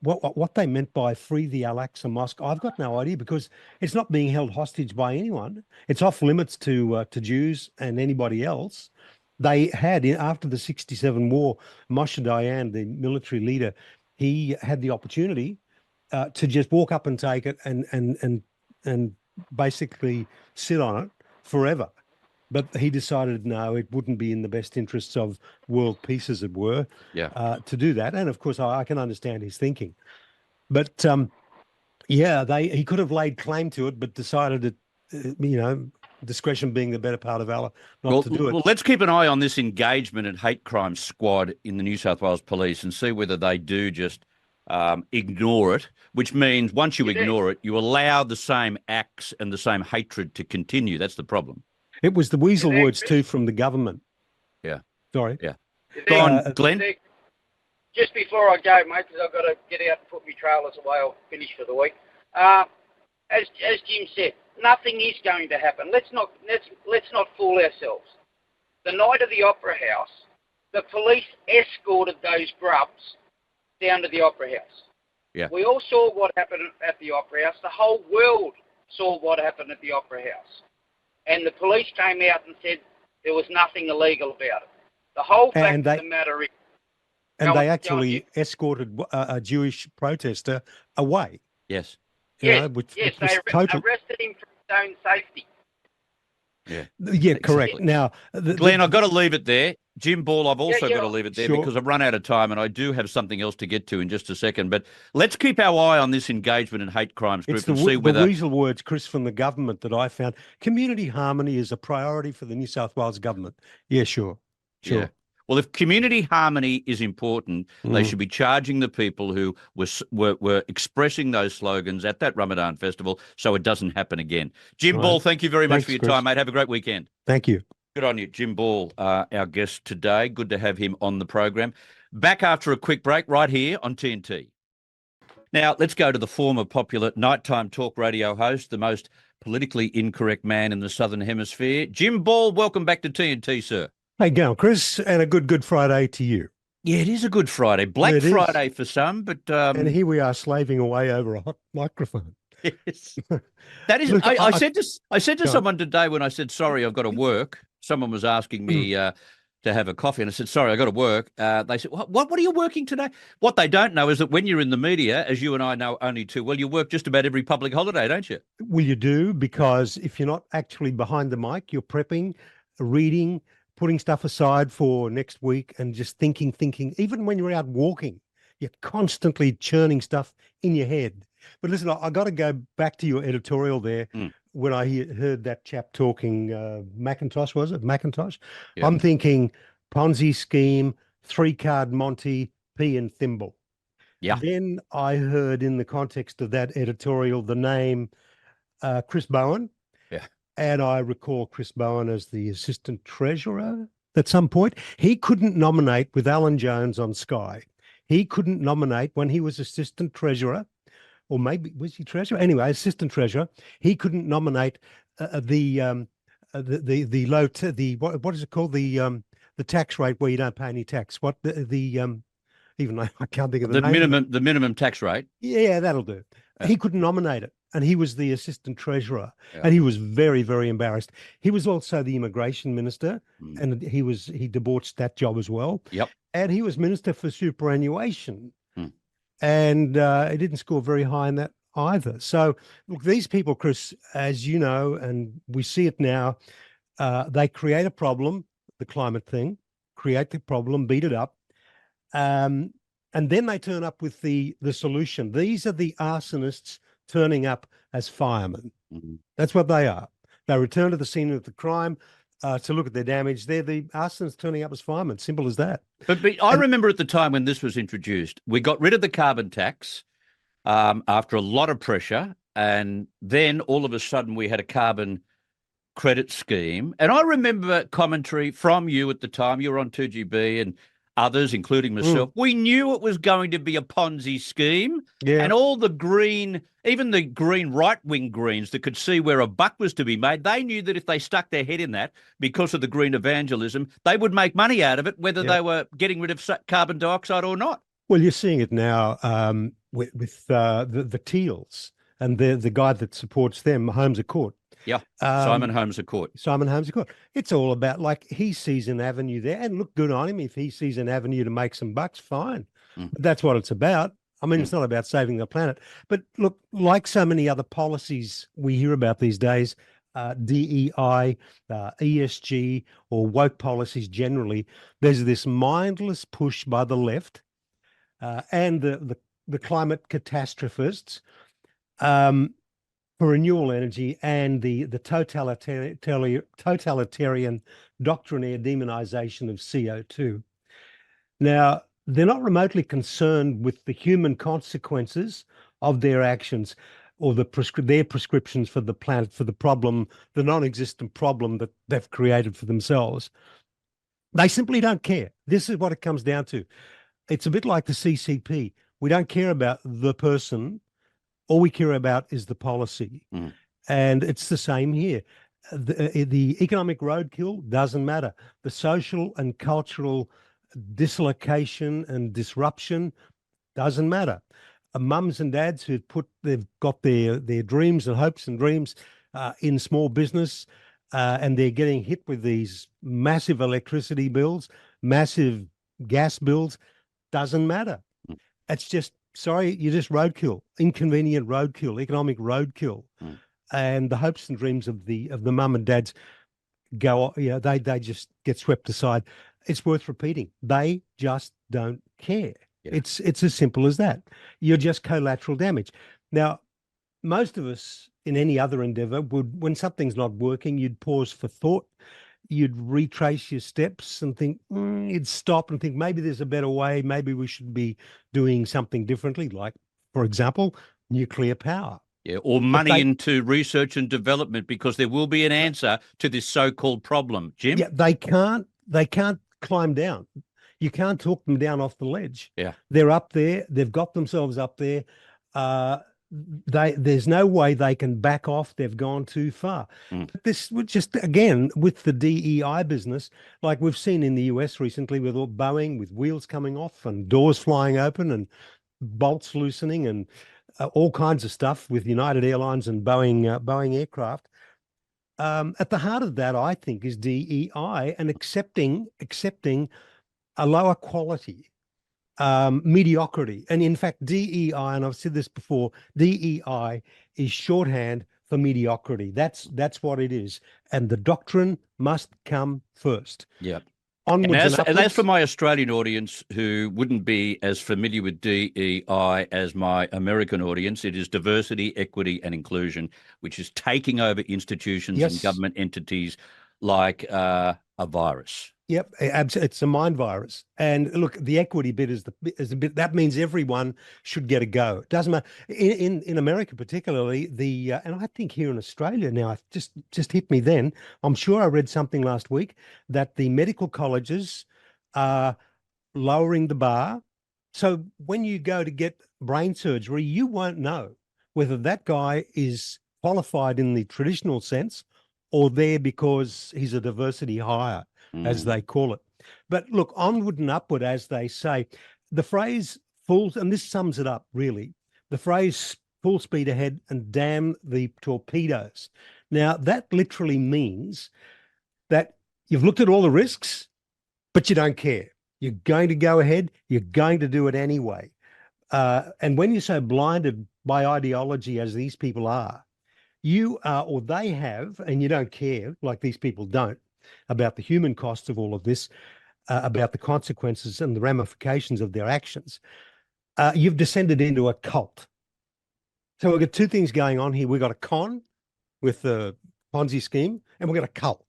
what they meant by free the Al-Aqsa Mosque, I've got no idea, because it's not being held hostage by anyone. It's off limits to Jews and anybody else. They had, after the 1967 war, Moshe Dayan, the military leader, he had the opportunity to just walk up and take it and basically sit on it forever. But he decided, no, it wouldn't be in the best interests of world peace, as it were, to do that. And of course, I can understand his thinking. But he could have laid claim to it, but decided that, discretion being the better part of valor, not to do it. Well, let's keep an eye on this engagement and hate crime squad in the New South Wales Police and see whether they do just ignore it, which means once you ignore it, you allow the same acts and the same hatred to continue. That's the problem. It was the weasel words too from the government. Yeah. Sorry. Yeah. Go on, Glenn. Just before I go, mate, because I've got to get out and put my trailers away. I'll finish for the week. As Jim said, nothing is going to happen. Let's not fool ourselves. The night of the Opera House, the police escorted those grubs down to the Opera House. Yeah. We all saw what happened at the Opera House. The whole world saw what happened at the Opera House. And the police came out and said there was nothing illegal about it. The whole fact of the matter is... And they actually escorted a Jewish protester away. Yes. They arrested him for his own safety. Yeah, correct. Exactly. Now, Glenn, I've got to leave it there. Jim Ball, I've also got to leave it there sure. because I've run out of time and I do have something else to get to in just a second. But let's keep our eye on this engagement and hate crimes group and see whether... the weasel words, Chris, from the government that I found. Community harmony is a priority for the New South Wales government. Yeah, sure. Yeah. Well, if community harmony is important, they should be charging the people who were expressing those slogans at that Ramadan festival so it doesn't happen again. Jim Ball, thank you very much for your time, mate. Have a great weekend. Thank you. Good on you. Jim Ball, our guest today. Good to have him on the program. Back after a quick break right here on TNT. Now, let's go to the former popular nighttime talk radio host, the most politically incorrect man in the Southern Hemisphere. Jim Ball, welcome back to TNT, sir. Hey, go, Chris, and a good Friday to you. Yeah, it is a good Friday. Black Friday for some, but... and here we are slaving away over a hot microphone. Yes. That is... Look, I said to someone today when I said, sorry, I've got to work, someone was asking me to have a coffee, and I said, sorry, I've got to work. They said, what are you working today? What they don't know is that when you're in the media, as you and I know only too well, you work just about every public holiday, don't you? Well, you do, because if you're not actually behind the mic, you're prepping, reading, putting stuff aside for next week and just thinking. Even when you're out walking, you're constantly churning stuff in your head. But listen, I got to go back to your editorial there when I heard that chap talking, McIntosh, was it? McIntosh? Yeah. I'm thinking Ponzi scheme, 3-card Monty, P and Thimble. Yeah. Then I heard in the context of that editorial the name Chris Bowen. Yeah. And I recall Chris Bowen as the assistant treasurer at some point. He couldn't nominate with Alan Jones on Sky. He couldn't nominate when he was assistant treasurer, or maybe was he treasurer? Anyway, assistant treasurer. He couldn't nominate the what is it called, the tax rate where you don't pay any tax. What even I can't think of the name. The minimum tax rate. Yeah, that'll do. He couldn't nominate it. And he was the assistant treasurer, and he was very, very embarrassed. He was also the immigration minister, and he debauched that job as well. Yep. And he was minister for superannuation, and he didn't score very high in that either. So, look, these people, Chris, as you know, and we see it now, they create a problem, the climate thing, create the problem, beat it up, and then they turn up with the solution. These are the arsonists turning up as firemen. Mhm. That's what they are. They return to the scene of the crime to look at their damage. They're the arsonists turning up as firemen. Simple as that. But I remember at the time when this was introduced, we got rid of the carbon tax after a lot of pressure, and then all of a sudden we had a carbon credit scheme. And I remember commentary from you at the time. You were on 2GB and others, including myself. We knew it was going to be a Ponzi scheme. Yeah. And all the green, even the green right-wing Greens that could see where a buck was to be made, they knew that if they stuck their head in that because of the green evangelism, they would make money out of it, whether they were getting rid of carbon dioxide or not. Well, you're seeing it now with the Teals and the guy that supports them, Holmes à Court. Yeah, Simon Holmes à Court. Simon Holmes à Court. It's all about, like, he sees an avenue there, and look, good on him. If he sees an avenue to make some bucks, fine. But that's what it's about. I mean, it's not about saving the planet. But look, like so many other policies we hear about these days, DEI, ESG, or woke policies generally, there's this mindless push by the left and the climate catastrophists for renewable energy and the totalitarian doctrinaire demonization of CO2. Now, they're not remotely concerned with the human consequences of their actions or their prescriptions for the planet, for the problem, the non-existent problem that they've created for themselves. They simply don't care. This is what it comes down to. It's a bit like the CCP. We don't care about the person. All we care about is the policy. And it's the same here. The economic roadkill doesn't matter. The social and cultural dislocation and disruption doesn't matter. Mums and dads they've got their dreams and hopes and dreams in small business, and they're getting hit with these massive electricity bills, massive gas bills, doesn't matter. It's just, sorry, you're just roadkill, inconvenient roadkill, economic roadkill. And the hopes and dreams of the mum and dads they just get swept aside. It's worth repeating. They just don't care. Yeah. It's as simple as that. You're just collateral damage. Now, most of us in any other endeavor would, when something's not working, you'd pause for thought. You'd retrace your steps and think, you'd stop and think, maybe there's a better way. Maybe we should be doing something differently, like, for example, nuclear power. Yeah, or money into research and development, because there will be an answer to this so-called problem. Jim? Yeah, they can't climb down. You can't talk them down off the ledge. Yeah. They're up there. They've got themselves up there. There's no way they can back off. They've gone too far. But this would just, again, with the DEI business, like we've seen in the US recently with Boeing, with wheels coming off and doors flying open and bolts loosening and all kinds of stuff with United Airlines and Boeing aircraft. At the heart of that, I think, is DEI and accepting a lower quality, mediocrity. And in fact, DEI, and I've said this before, DEI is shorthand for mediocrity. That's what it is. And the doctrine must come first. Yeah. And as for my Australian audience who wouldn't be as familiar with DEI as my American audience, it is diversity, equity, and inclusion, which is taking over institutions and government entities like a virus. Yep, it's a mind virus. And look, the equity bit is the bit that means everyone should get a go. It doesn't matter in America, particularly and I think here in Australia now. It just hit me then. I'm sure I read something last week that the medical colleges are lowering the bar. So when you go to get brain surgery, you won't know whether that guy is qualified in the traditional sense or there because he's a diversity hire, as they call it. But look, onward and upward, as they say. The phrase and this sums it up really, the phrase full speed ahead and damn the torpedoes. Now, that literally means that you've looked at all the risks, but you don't care. You're going to go ahead, you're going to do it anyway. And when you're so blinded by ideology as these people are, you are, or they have, and you don't care, like these people don't, about the human cost of all of this, about the consequences and the ramifications of their actions, you've descended into a cult. So we've got two things going on here. We've got a con with the Ponzi scheme, and we've got a cult.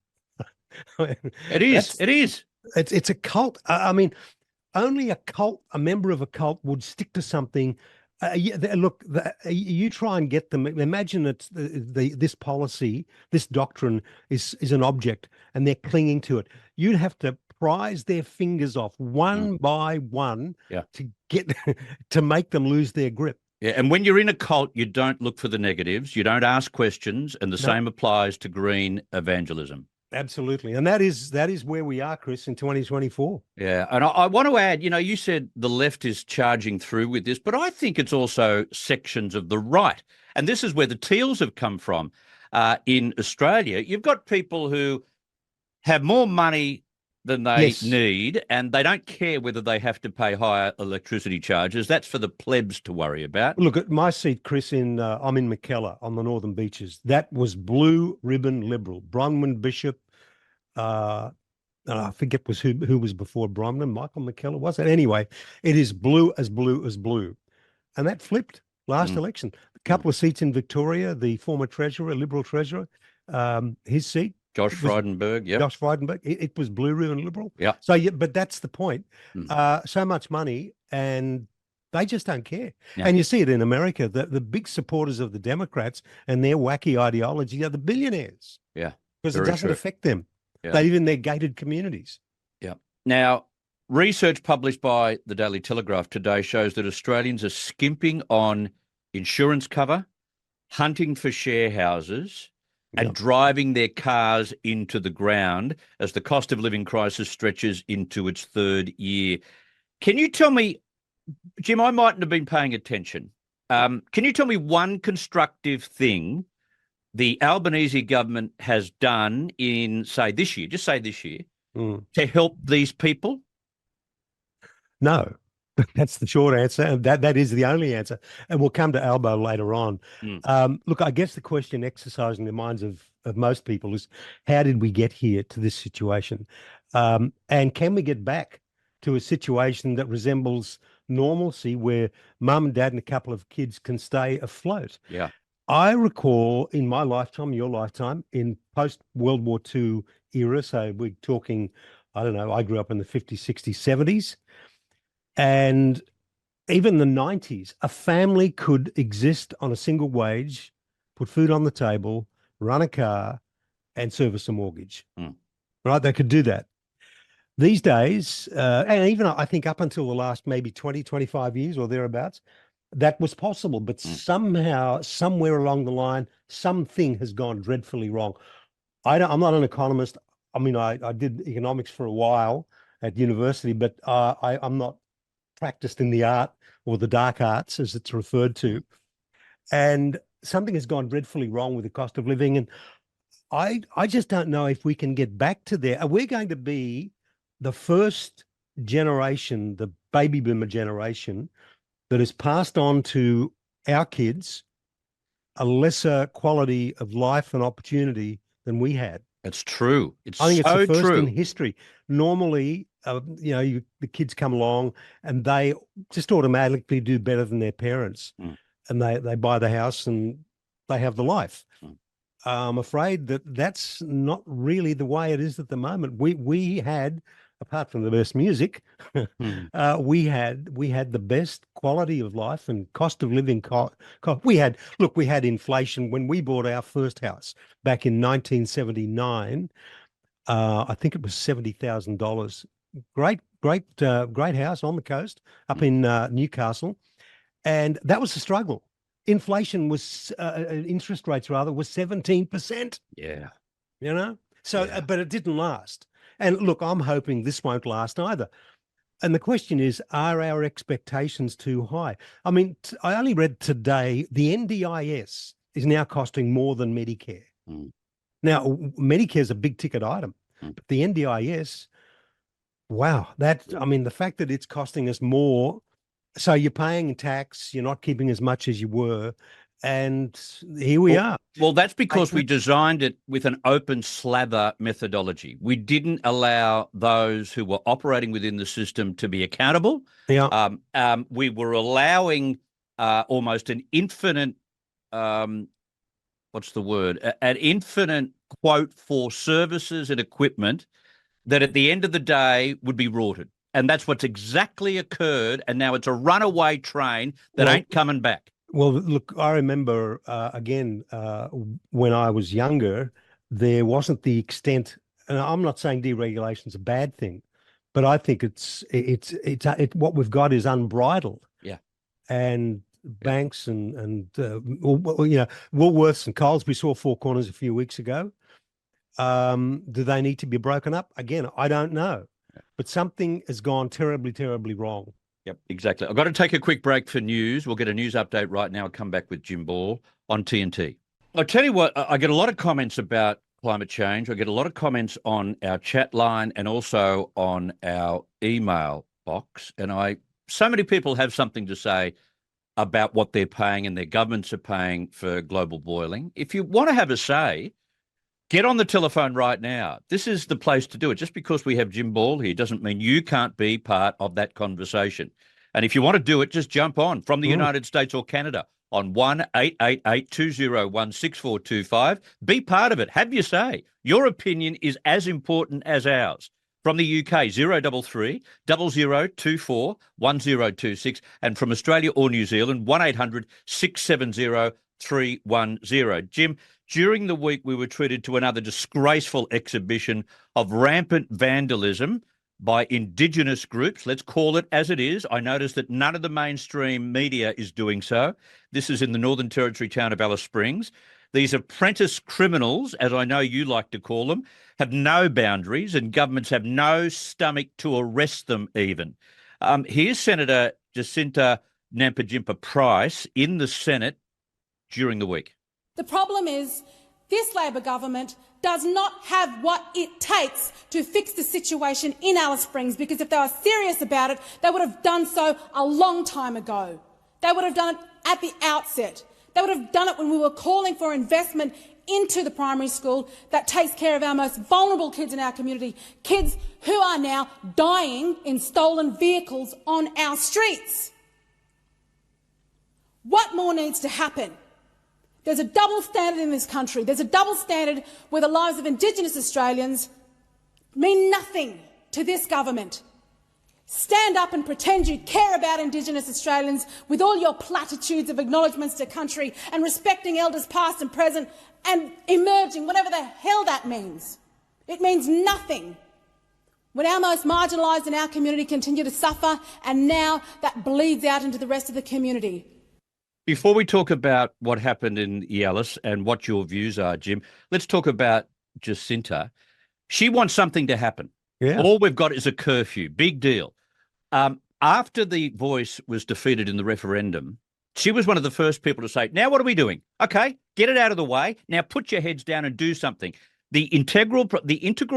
It is. It is. It's a cult. I mean, only a cult, a member of a cult, would stick to something. You try and get them. Imagine it's this policy, this doctrine is an object, and they're clinging to it. You'd have to prise their fingers off one by one to get to make them lose their grip. Yeah, and when you're in a cult, you don't look for the negatives, you don't ask questions, and the same applies to green evangelism. Absolutely. And that is where we are, Chris, in 2024. Yeah. And I want to add, you said the left is charging through with this, but I think it's also sections of the right. And this is where the Teals have come from. In Australia, you've got people who have more money than they need, and they don't care whether they have to pay higher electricity charges. That's for the plebs to worry about. Look, at my seat, Chris, I'm in Mackellar on the Northern Beaches. That was blue ribbon Liberal. Bronwyn Bishop, I forget who was before Bronwyn. Michael Mackellar, was it? Anyway, it is blue as blue as blue. And that flipped last election. A couple of seats in Victoria, the former treasurer, Liberal treasurer, his seat, Josh Frydenberg, Josh Frydenberg. It was blue ribbon Liberal. Yeah. So, but that's the point. So much money, and they just don't care. Yeah. And you see it in America. The big supporters of the Democrats and their wacky ideology are the billionaires. Yeah. Because it doesn't affect them. Yeah. They live in their gated communities. Yeah. Now, research published by the Daily Telegraph today shows that Australians are skimping on insurance cover, hunting for share houses, and driving their cars into the ground as the cost of living crisis stretches into its third year. Can you tell me, Jim, I mightn't have been paying attention. Can you tell me one constructive thing the Albanese government has done in, say, this year, to help these people? No. That's the short answer, and that is the only answer. And we'll come to Albo later on. Look, I guess the question exercising the minds of most people is, how did we get here to this situation? And can we get back to a situation that resembles normalcy where mum and dad and a couple of kids can stay afloat? Yeah. I recall in my lifetime, your lifetime, in post-World War II era, so we're talking, I don't know, I grew up in the 50s, 60s, 70s, and even the 90s, a family could exist on a single wage, put food on the table, run a car, and service a mortgage. Right? They could do that. These days, and even I think up until the last maybe 20, 25 years or thereabouts, that was possible. But somehow, somewhere along the line, something has gone dreadfully wrong. I'm not an economist. I mean, I did economics for a while at university, but I'm not practiced in the art or the dark arts, as it's referred to. And something has gone dreadfully wrong with the cost of living. And I just don't know if we can get back to there. We're going to be the first generation, the baby boomer generation, that has passed on to our kids a lesser quality of life and opportunity than we had. It's true. I think so it's the first true in history. Normally, the kids come along and they just automatically do better than their parents, and they buy the house and they have the life. I'm afraid that's not really the way it is at the moment. We had, apart from the best music, we had the best quality of life and cost of living. We had inflation when we bought our first house back in 1979. I think it was $70,000. Great house on the coast up in Newcastle, and that was a struggle. Inflation was interest rates rather was 17%. Yeah, so but it didn't last. And look, I'm hoping this won't last either. And the question is, are our expectations too high? I mean, I only read today the NDIS is now costing more than Medicare. Now, Medicare is a big ticket item, but the NDIS, wow, the fact that it's costing us more, so you're paying tax, you're not keeping as much as you were, and here we are. Well, that's because we designed it with an open slather methodology. We didn't allow those who were operating within the system to be accountable. Yeah. We were allowing almost an infinite, what's the word? An infinite quote for services and equipment that at the end of the day would be rorted. And that's what's exactly occurred. And now it's a runaway train that ain't coming back. Well, look, I remember, when I was younger, there wasn't the extent, and I'm not saying deregulation is a bad thing, but I think it's what we've got is unbridled. Yeah. And banks and Woolworths and Coles, we saw Four Corners a few weeks ago. Do they need to be broken up? Again, I don't know, but something has gone terribly, terribly wrong. Yep, exactly. I've got to take a quick break for news. We'll get a news update right now. I'll come back with Jim Ball on TNT. I'll tell you what, I get a lot of comments about climate change. I get a lot of comments on our chat line and also on our email box. And so many people have something to say about what they're paying and their governments are paying for global boiling. If you want to have a say, get on the telephone right now. This is the place to do it. Just because we have Jim Ball here doesn't mean you can't be part of that conversation. And if you want to do it, just jump on from the United States or Canada on 1-888-201-6425. Be part of it. Have your say. Your opinion is as important as ours. From the UK, 033 0024 1026. And from Australia or New Zealand, 1-800-670-310. Jim, during the week, we were treated to another disgraceful exhibition of rampant vandalism by Indigenous groups. Let's call it as it is. I noticed that none of the mainstream media is doing so. This is in the Northern Territory town of Alice Springs. These apprentice criminals, as I know you like to call them, have no boundaries and governments have no stomach to arrest them even. Here's Senator Jacinta Nampijinpa Price in the Senate during the week. The problem is this Labor government does not have what it takes to fix the situation in Alice Springs, because if they were serious about it, they would have done so a long time ago. They would have done it at the outset. They would have done it when we were calling for investment into the primary school that takes care of our most vulnerable kids in our community, kids who are now dying in stolen vehicles on our streets. What more needs to happen? There's a double standard in this country. There's a double standard where the lives of Indigenous Australians mean nothing to this government. Stand up and pretend you care about Indigenous Australians with all your platitudes of acknowledgements to country and respecting elders past and present and emerging, whatever the hell that means. It means nothing when our most marginalised in our community continue to suffer, and now that bleeds out into the rest of the community. Before we talk about what happened in Alice and what your views are, Jim, let's talk about Jacinta. She wants something to happen. Yeah. All we've got is a curfew. Big deal. After the Voice was defeated in the referendum, she was one of the first people to say, now what are we doing? Okay, get it out of the way. Now put your heads down and do something. The integral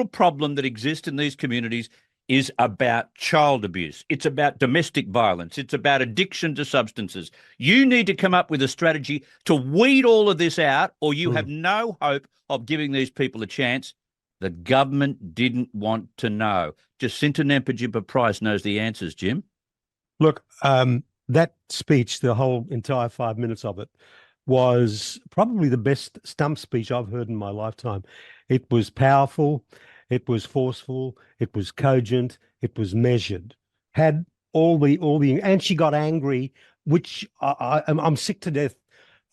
problem that exists in these communities is about child abuse. It's about domestic violence. It's about addiction to substances. You need to come up with a strategy to weed all of this out, or you have no hope of giving these people a chance. The government didn't want to know. Jacinta Nampijinpa Price knows the answers, Jim. Look, that speech, the whole entire 5 minutes of it, was probably the best stump speech I've heard in my lifetime. It was powerful. It was forceful. It was cogent. It was measured. Had all the, and she got angry, which I'm sick to death.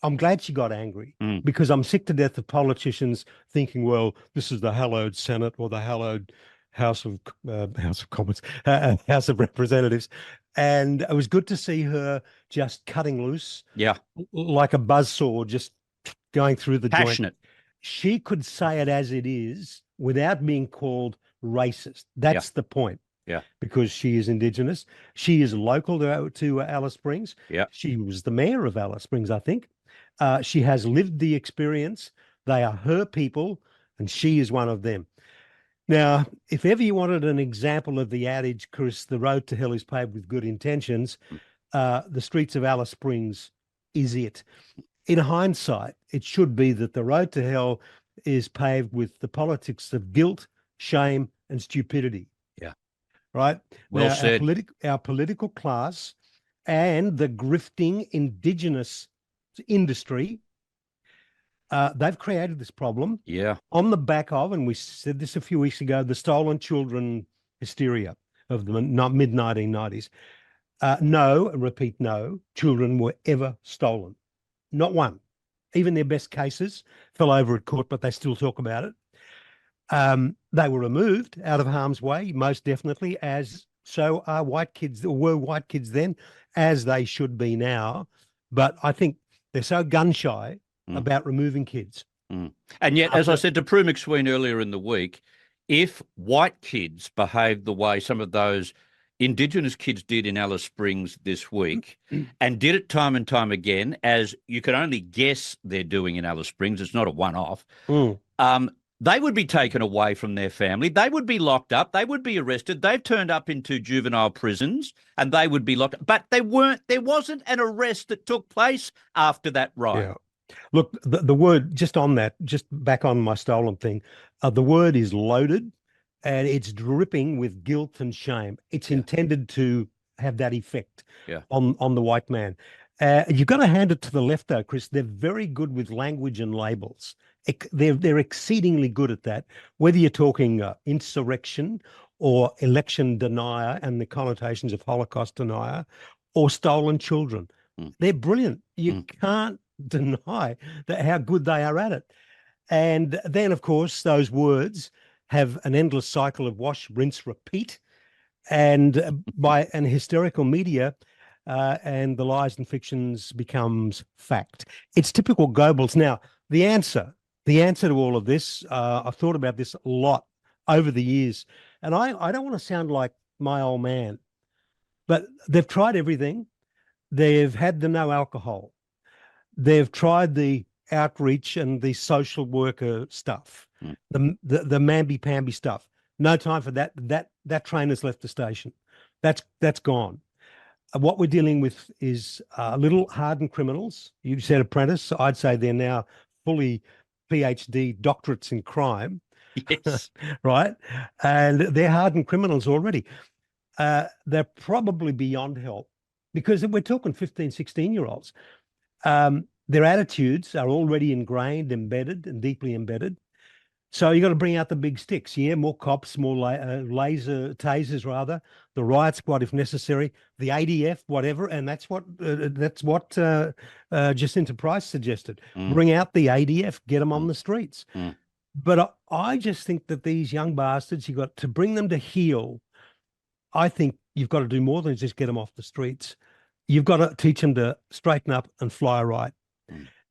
I'm glad she got angry because I'm sick to death of politicians thinking, well, this is the hallowed Senate or the hallowed House of Commons, House of Representatives. And it was good to see her just cutting loose. Yeah. Like a buzzsaw, just going through the Passionate. joint. She could say it as it is without being called racist. That's the point. Yeah. Because she is Indigenous. She is local to Alice Springs. Yeah. She was the mayor of Alice Springs, I think. She has lived the experience. They are her people, and she is one of them. Now, if ever you wanted an example of the adage, Chris, the road to hell is paved with good intentions, the streets of Alice Springs is it. in hindsight, it should be that the road to hell is paved with the politics of guilt, shame, and stupidity. Yeah. Right? Well Now, said. Our political class and the grifting Indigenous industry, they've created this problem. Yeah. On the back of, and we said this a few weeks ago, the stolen children hysteria of the mid-1990s. No, and repeat, no, children were ever stolen. Not one. Even their best cases fell over at court, but they still talk about it. They were removed out of harm's way, most definitely, as so are white kids, or were white kids then, as they should be now. But I think they're so gun-shy about removing kids. And yet, as I said to Prue McSween earlier in the week, if white kids behave the way some of those Indigenous kids did in Alice Springs this week and did it time and time again, as you can only guess they're doing in Alice Springs, it's not a one-off, they would be taken away from their family. They would be locked up. They would be arrested. They've turned up into juvenile prisons and they would be locked up. But there wasn't an arrest that took place after that riot. Yeah. Look, the word, just on that, just back on my stolen thing, the word is loaded and it's dripping with guilt and shame. It's intended to have that effect on the white man. You've got to hand it to the left, though, Chris. They're very good with language and labels. They're exceedingly good at that, whether you're talking insurrection or election denier and the connotations of Holocaust denier or stolen children. They're brilliant. You can't deny how good they are at it. And then, of course, those words have an endless cycle of wash, rinse, repeat. And by an hysterical media, and the lies and fictions becomes fact. It's typical Goebbels. Now, the answer to all of this, I've thought about this a lot over the years, and I don't want to sound like my old man, but they've tried everything. They've had the no alcohol. They've tried the outreach and the social worker stuff, the mamby-pamby stuff. No time for that. That train has left the station. That's gone. What we're dealing with is little hardened criminals. You said apprentice. I'd say they're now fully PhD doctorates in crime. Yes. Right? And they're hardened criminals already. They're probably beyond help because we're talking 15, 16-year-olds. Their attitudes are already ingrained, embedded, and deeply embedded. So you got to bring out the big sticks. Yeah, more cops, more laser tasers, rather. The riot squad, if necessary. The ADF, whatever, and that's what Jacinta Price suggested. Bring out the ADF, get them on the streets. But I just think that these young bastards, you got to bring them to heel. I think you've got to do more than just get them off the streets. You've got to teach them to straighten up and fly right.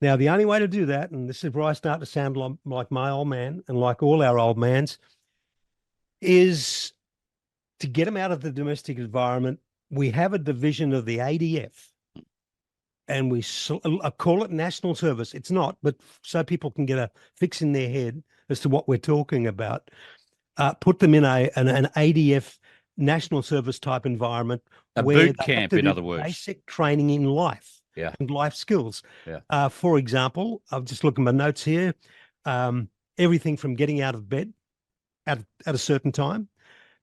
Now, the only way to do that, and this is where I start to sound like my old man and like all our old mans, is to get them out of the domestic environment. We have a division of the ADF, and we call it national service. It's not, but so people can get a fix in their head as to what we're talking about. Put them in an ADF national service type environment. A boot camp, in other words. Basic training in life. And life skills. For example, I'm just looking at my notes here. Everything from getting out of bed at a certain time,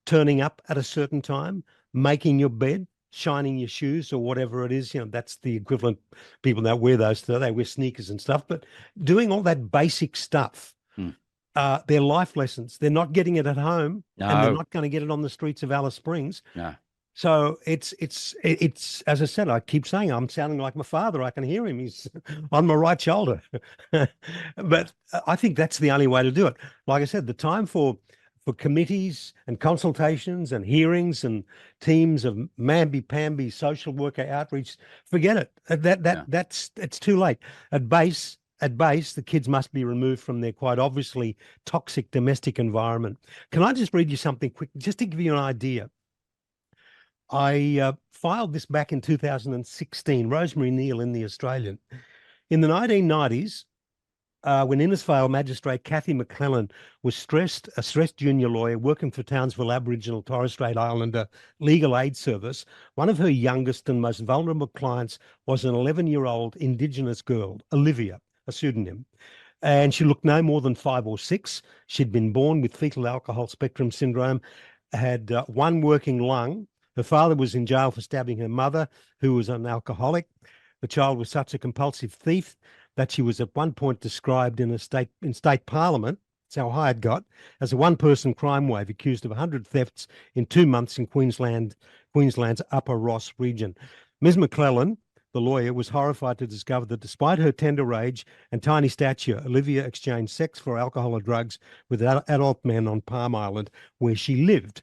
turning up at a certain time, making your bed, shining your shoes or whatever it is. That's the equivalent. People that wear those, they wear sneakers and stuff, but doing all that basic stuff, they're life lessons. They're not getting it at home, and they're not going to get it on the streets of Alice Springs. No. So it's as I said, I keep saying I'm sounding like my father. I can hear him. He's on my right shoulder. But I think that's the only way to do it. Like I said, the time for committees and consultations and hearings and teams of mamby-pamby social worker outreach, forget it. It's too late. At base, the kids must be removed from their quite obviously toxic domestic environment. Can I just read you something quick, just to give you an idea? I filed this back in 2016, Rosemary Neal in The Australian. In the 1990s, when Innisfail magistrate Kathy McClellan was a stressed junior lawyer working for Townsville Aboriginal Torres Strait Islander Legal Aid Service, one of her youngest and most vulnerable clients was an 11-year-old Indigenous girl, Olivia, a pseudonym. And she looked no more than 5 or 6. She'd been born with fetal alcohol spectrum syndrome, had one working lung. Her father was in jail for stabbing her mother, who was an alcoholic. The child was such a compulsive thief that she was at one point described in state parliament, that's how high it got, as a one-person crime wave accused of 100 thefts in 2 months in Queensland's Upper Ross region. Ms. McClellan, the lawyer, was horrified to discover that despite her tender age and tiny stature, Olivia exchanged sex for alcohol or drugs with adult men on Palm Island, where she lived.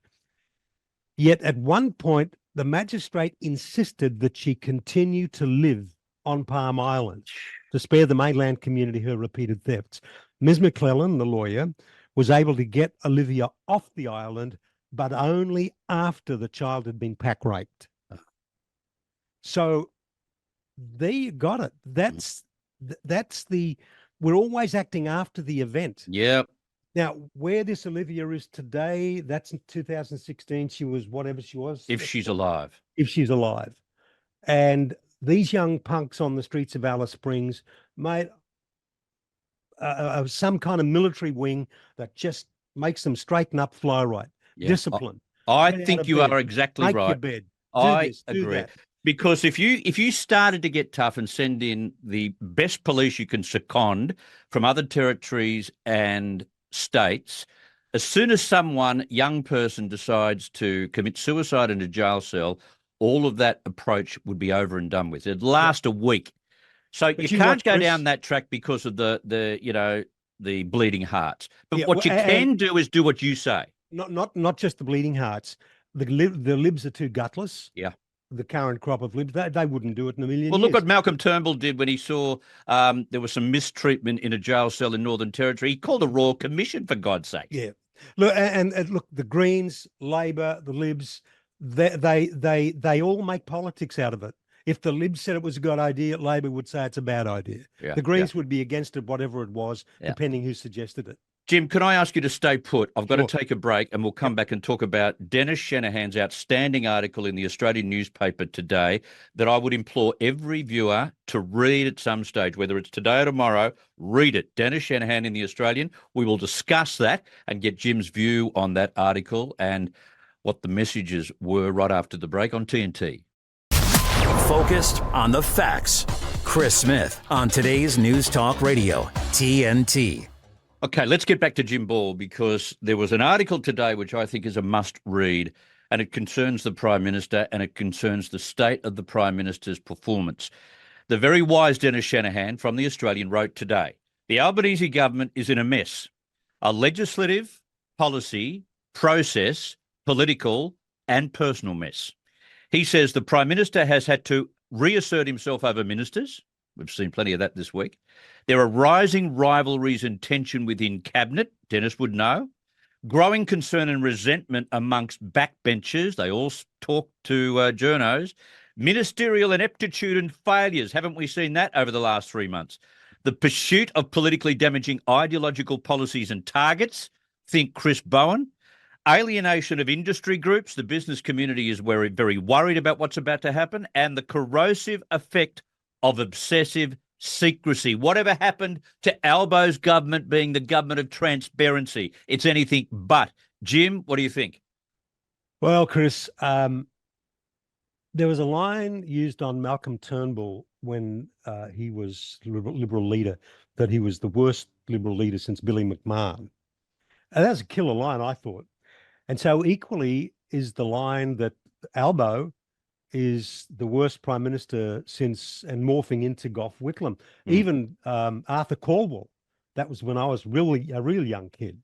Yet at one point, the magistrate insisted that she continue to live on Palm Island to spare the mainland community her repeated thefts. Ms. McClellan, the lawyer, was able to get Olivia off the island, but only after the child had been pack raped. So there you got it. That's we're always acting after the event. Yeah. Now, where this Olivia is today, that's in 2016. She was whatever she was. If she's alive. If she's alive. And these young punks on the streets of Alice Springs, mate, some kind of military wing that just makes them straighten up, fly right. Yeah. Discipline. I Get out think of you bed. are exactly Make right. your bed. I Do agree. that. Because if you started to get tough and send in the best police you can second from other territories and states, as soon as young person decides to commit suicide in a jail cell, all of that approach would be over and done with. It'd last a week. So But you you know can't what, go Chris? down that track because of the bleeding hearts. But Yeah, what you well, can do is do what you say. Not just the bleeding hearts. The libs are too gutless. Yeah. The current crop of libs, they wouldn't do it in a million Well, years. look what Malcolm Turnbull did when he saw there was some mistreatment in a jail cell in Northern Territory. He called a royal commission, for God's sake. Yeah. Look, and look, the Greens, Labor, the Libs, they all make politics out of it. If the Libs said it was a good idea, Labor would say it's a bad idea. Yeah, the Greens would be against it, whatever it was, Yeah. depending who suggested it. Jim, can I ask you to stay put? I've got Sure. to take a break and we'll come back and talk about Dennis Shanahan's outstanding article in the Australian newspaper today that I would implore every viewer to read at some stage, whether it's today or tomorrow. Read it. Dennis Shanahan in the Australian. We will discuss that and get Jim's view on that article and what the messages were right after the break on TNT. Focused on the facts. Chris Smith on today's News Talk Radio, TNT. Okay, let's get back to Jim Ball because there was an article today which I think is a must read, and it concerns the Prime Minister and it concerns the state of the Prime Minister's performance. The very wise Dennis Shanahan from The Australian wrote today, the Albanese government is in a mess. A legislative, policy, process, political and personal mess. He says the Prime Minister has had to reassert himself over ministers. We've seen plenty of that this week. There are rising rivalries and tension within cabinet, Dennis would know. Growing concern and resentment amongst backbenchers. They all talk to journos. Ministerial ineptitude and failures. Haven't we seen that over the last 3 months? The pursuit of politically damaging ideological policies and targets. Think Chris Bowen. Alienation of industry groups. The business community is very, very worried about what's about to happen. And the corrosive effect of obsessive secrecy. Whatever happened to Albo's government being the government of transparency? It's anything but. Jim, what do you think? Well, Chris, there was a line used on Malcolm Turnbull when he was Liberal leader, that he was the worst Liberal leader since Billy McMahon. And that was a killer line, I thought. And so equally is the line that Albo is the worst Prime Minister since, and morphing into Gough Whitlam. Even Arthur Caldwell, that was when I was really a real young kid.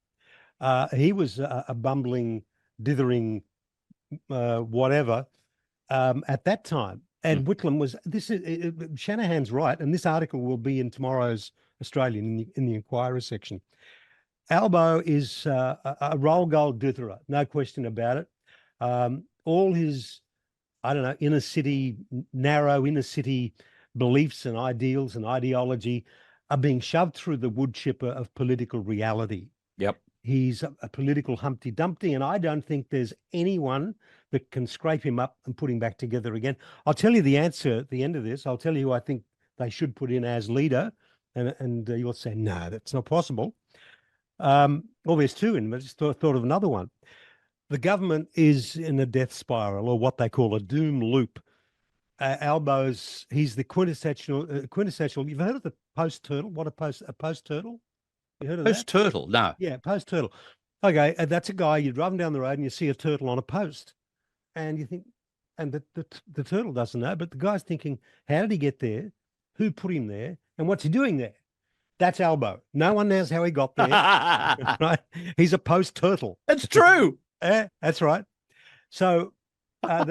He was a bumbling, dithering, whatever at that time. And Whitlam was, Shanahan's right, and this article will be in tomorrow's Australian in the Inquirer section. Albo is a roll gold ditherer, no question about it. All his, I don't know, narrow inner city beliefs and ideals and ideology are being shoved through the wood chipper of political reality. Yep. He's a political Humpty Dumpty, and I don't think there's anyone that can scrape him up and put him back together again. I'll tell you the answer at the end of this. I'll tell you who I think they should put in as leader, and you'll say, no, that's not possible. Well, there's two in them. I just thought of another one. The government is in a death spiral, or what they call a doom loop. Albo's, he's the quintessential. You've heard of the post turtle? What a post turtle? You heard of Post turtle? No. Yeah, post turtle. Okay, that's a guy, you're driving down the road and you see a turtle on a post, and you think, and the turtle doesn't know, but the guy's thinking, how did he get there? Who put him there? And what's he doing there? That's Albo. No one knows how he got there. Right? He's a post turtle. That's true. That's right. So, I thought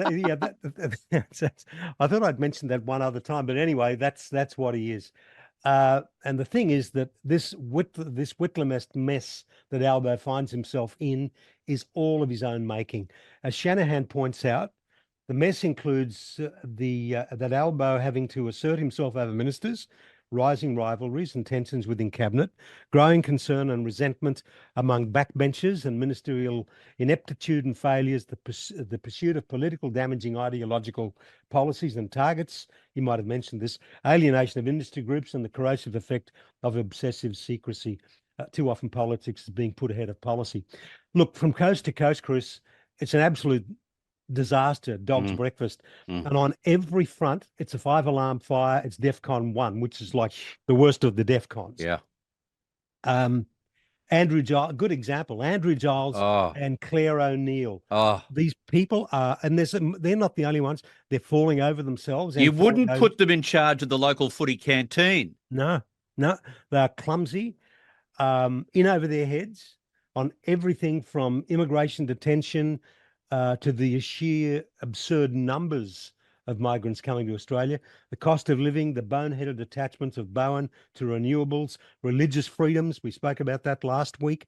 I'd mentioned that one other time, but anyway, that's what he is. And the thing is that this Whitlamest mess that Albo finds himself in is all of his own making. As Shanahan points out, the mess includes that Albo having to assert himself over ministers, rising rivalries and tensions within cabinet, growing concern and resentment among backbenchers, and ministerial ineptitude and failures, the pursuit of political damaging ideological policies and targets. You might have mentioned this, alienation of industry groups, and the corrosive effect of obsessive secrecy. Too often politics is being put ahead of policy. Look, from coast to coast, Chris, it's an absolute disaster, dog's breakfast. And on every front, it's a 5-alarm fire. It's DEFCON 1, which is like the worst of the DEFCONs. Yeah. Andrew Giles, good example, Andrew Giles and Claire O'Neill. These people are, and they're not the only ones, they're falling over themselves. You wouldn't put them in charge of the local footy canteen. No, they're clumsy, in over their heads on everything from immigration detention to the sheer absurd numbers of migrants coming to Australia, the cost of living, the boneheaded attachments of Bowen to renewables, religious freedoms. We spoke about that last week.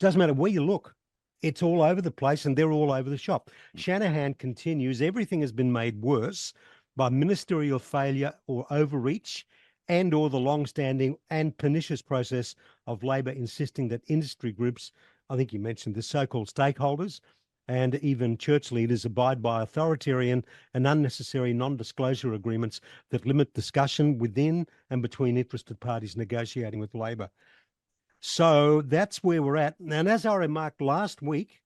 Doesn't matter where you look, it's all over the place, and they're all over the shop. Shanahan continues, everything has been made worse by ministerial failure or overreach, and or the long-standing and pernicious process of Labor insisting that industry groups, I think you mentioned the so-called stakeholders, and even church leaders abide by authoritarian and unnecessary non-disclosure agreements that limit discussion within and between interested parties negotiating with Labor. So that's where we're at. And as I remarked last week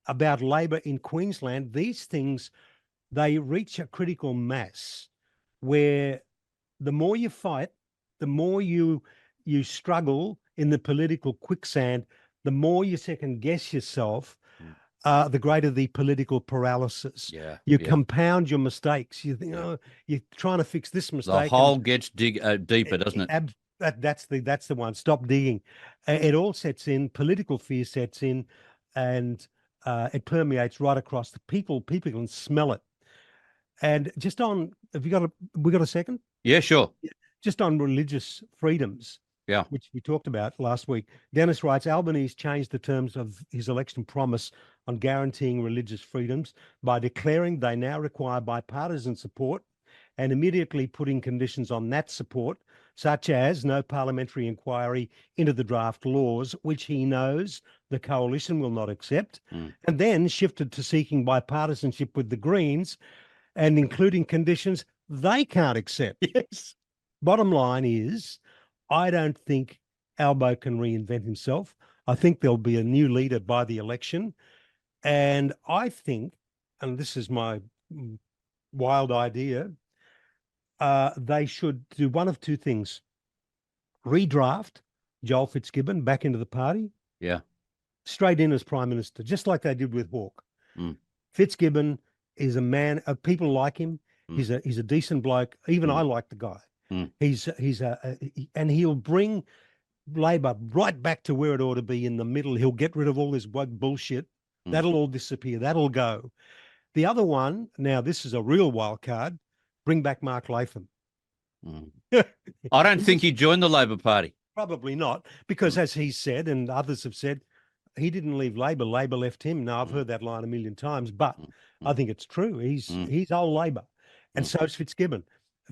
about Labor in Queensland, these things, they reach a critical mass where the more you fight, the more you struggle in the political quicksand, the more you second guess yourself, the greater the political paralysis. You compound your mistakes. You think, you're trying to fix this mistake. The hole gets deeper, doesn't it? That's the one. Stop digging. It all sets in. Political fear sets in, and it permeates right across the people. People can smell it. And just on, we got a second? Yeah, sure. Just on religious freedoms. Yeah. Which we talked about last week. Dennis writes, Albanese changed the terms of his election promise on guaranteeing religious freedoms by declaring they now require bipartisan support and immediately putting conditions on that support, such as no parliamentary inquiry into the draft laws, which he knows the coalition will not accept, and then shifted to seeking bipartisanship with the Greens and including conditions they can't accept. Yes. Bottom line is, I don't think Albo can reinvent himself. I think there'll be a new leader by the election. And I think, and this is my wild idea, they should do one of two things. Redraft Joel Fitzgibbon back into the party. Yeah. Straight in as Prime Minister, just like they did with Hawke. Fitzgibbon is a man, people like him. He's a decent bloke. Even I like the guy. And he'll bring Labor right back to where it ought to be in the middle. He'll get rid of all this woke bullshit. That'll all disappear. That'll go. The other one, now this is a real wild card, bring back Mark Latham. I don't think he'd join the Labor Party. Probably not, because as he said, and others have said, he didn't leave Labor. Labor left him. Now, I've heard that line a million times, but I think it's true. He's old Labor. And so is Fitzgibbon.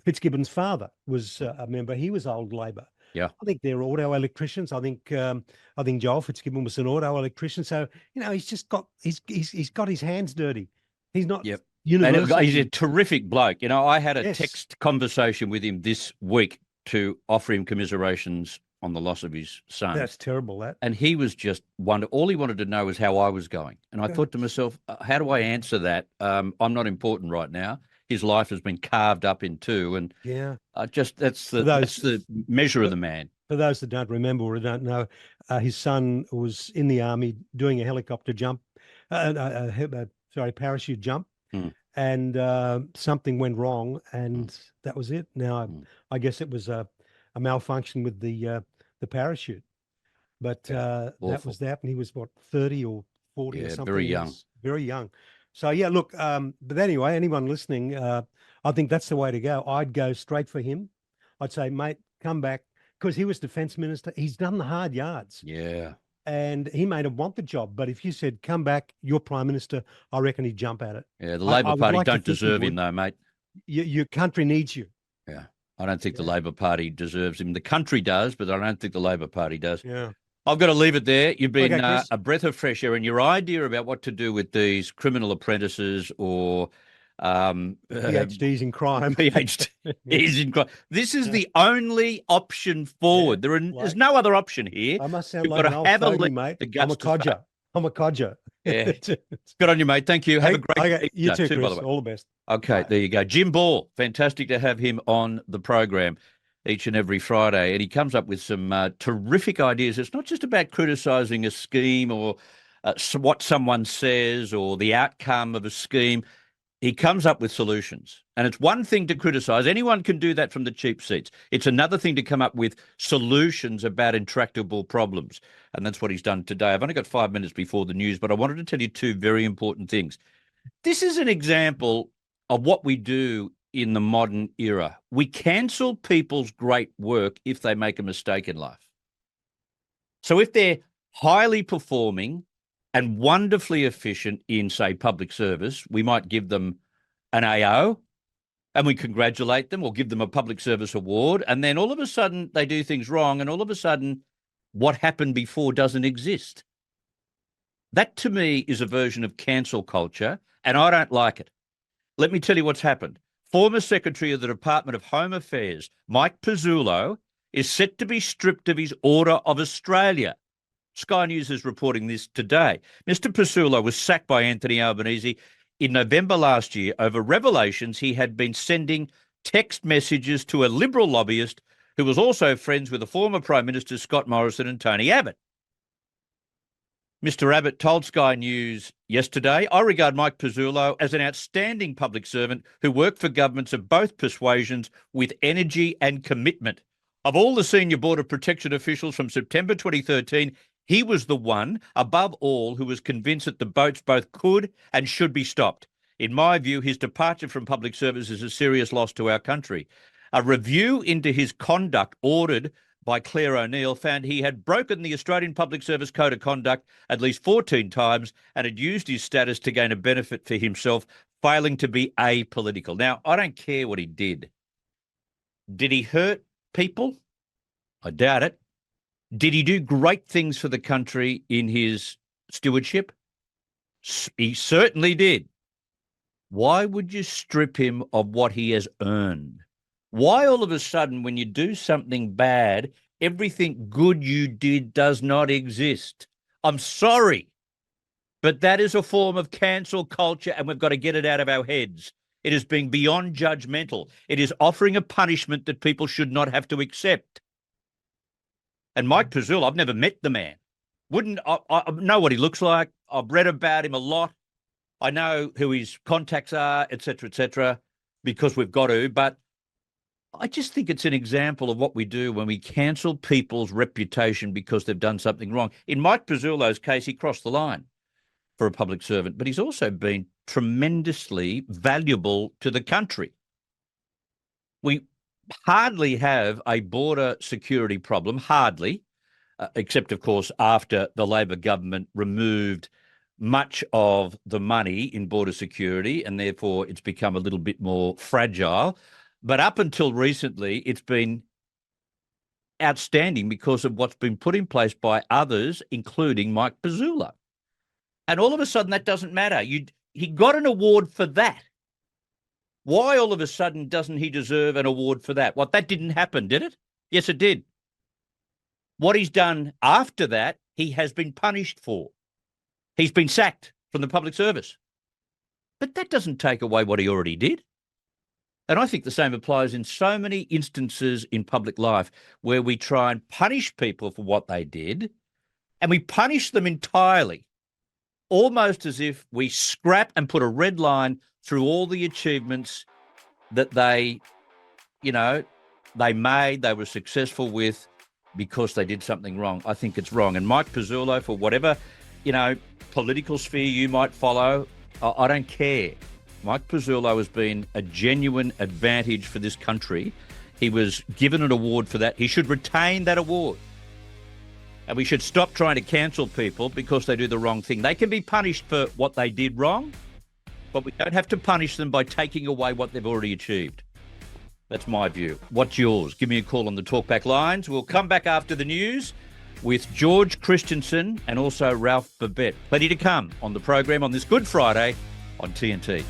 Fitzgibbon's father was a member. He was old Labor. Yeah. I think they're auto electricians. I think Joel Fitzgibbon was an auto electrician. So he's just got he's got his hands dirty. He's not Yep. universal. And he's a terrific bloke. I had a Yes. text conversation with him this week to offer him commiserations on the loss of his son. That's terrible. That. And he was just all he wanted to know was how I was going. And I thought to myself, how do I answer that? I'm not important right now. His life has been carved up in two, and that's the measure of the man. For those that don't remember or don't know, his son was in the army doing a helicopter jump, parachute jump, and something went wrong, and that was it. Now, I guess it was a malfunction with the parachute, but that was that, and he was what, 30 or 40 or something. Very young. Very young. So yeah, look, but anyway, anyone listening, I think that's the way to go. I'd go straight for him. I'd say, mate, come back, because he was defense minister. He's done the hard yards. Yeah. And he may not want the job, but if you said, come back, you're prime minister, I reckon he'd jump at it. Yeah, the Labor Party don't deserve him though, mate. Your country needs you. Yeah. I don't think the Labor Party deserves him. The country does, but I don't think the Labor Party does. Yeah. I've got to leave it there. You've been Okay, a breath of fresh air, and your idea about what to do with these criminal apprentices or PhDs in crime. PhDs in crime. This is the only option forward. There's no other option here. I must sound You've like got an to old have fogey, mate. I'm a codger. I'm a codger. Yeah. Good on you, mate. Thank you. Have a great week. You too, Chris. by the way. All the best. Okay, there you go. Jim Ball. Fantastic to have him on the program each and every Friday. And he comes up with some terrific ideas. It's not just about criticising a scheme or what someone says or the outcome of a scheme. He comes up with solutions. And it's one thing to criticise. Anyone can do that from the cheap seats. It's another thing to come up with solutions about intractable problems. And that's what he's done today. I've only got 5 minutes before the news, but I wanted to tell you two very important things. This is an example of what we do in the modern era. We cancel people's great work if they make a mistake in life. So if they're highly performing and wonderfully efficient in, say, public service, we might give them an AO and we congratulate them or give them a public service award. And then all of a sudden they do things wrong, and all of a sudden what happened before doesn't exist. That to me is a version of cancel culture, and I don't like it. Let me tell you what's happened. Former Secretary of the Department of Home Affairs, Mike Pizzullo, is set to be stripped of his Order of Australia. Sky News is reporting this today. Mr. Pizzullo was sacked by Anthony Albanese in November last year over revelations he had been sending text messages to a Liberal lobbyist who was also friends with the former Prime Minister Scott Morrison and Tony Abbott. Mr. Abbott told Sky News yesterday, I regard Mike Pizzullo as an outstanding public servant who worked for governments of both persuasions with energy and commitment. Of all the senior Border Protection officials from September 2013, he was the one, above all, who was convinced that the boats both could and should be stopped. In my view, his departure from public service is a serious loss to our country. A review into his conduct ordered by Claire O'Neill found he had broken the Australian Public Service Code of Conduct at least 14 times and had used his status to gain a benefit for himself, failing to be apolitical. Now, I don't care what he did. Did he hurt people? I doubt it. Did he do great things for the country in his stewardship? He certainly did. Why would you strip him of what he has earned? Why all of a sudden, when you do something bad, everything good you did does not exist? I'm sorry, but that is a form of cancel culture, and we've got to get it out of our heads. It is being beyond judgmental. It is offering a punishment that people should not have to accept. And Mike Pizzullo, I've never met the man. I know what he looks like. I've read about him a lot. I know who his contacts are, et cetera, because we've got to. But I just think it's an example of what we do when we cancel people's reputation because they've done something wrong. In Mike Pizzullo's case, he crossed the line for a public servant, but he's also been tremendously valuable to the country. We hardly have a border security problem, hardly, except, of course, after the Labor government removed much of the money in border security, and therefore it's become a little bit more fragile. But up until recently, it's been outstanding because of what's been put in place by others, including Mike Pizzula. And all of a sudden, that doesn't matter. He got an award for that. Why all of a sudden doesn't he deserve an award for that? What, that didn't happen, did it? Yes, it did. What he's done after that, he has been punished for. He's been sacked from the public service. But that doesn't take away what he already did. And I think the same applies in so many instances in public life where we try and punish people for what they did, and we punish them entirely, almost as if we scrap and put a red line through all the achievements that they made, they were successful with because they did something wrong. I think it's wrong. And Mike Pizzula, for whatever, political sphere you might follow, I don't care. Mike Pizzula has been a genuine advantage for this country. He was given an award for that. He should retain that award. And we should stop trying to cancel people because they do the wrong thing. They can be punished for what they did wrong, but we don't have to punish them by taking away what they've already achieved. That's my view. What's yours? Give me a call on the Talkback lines. We'll come back after the news with George Christensen and also Ralph Babette. Plenty to come on the program on this Good Friday on TNT.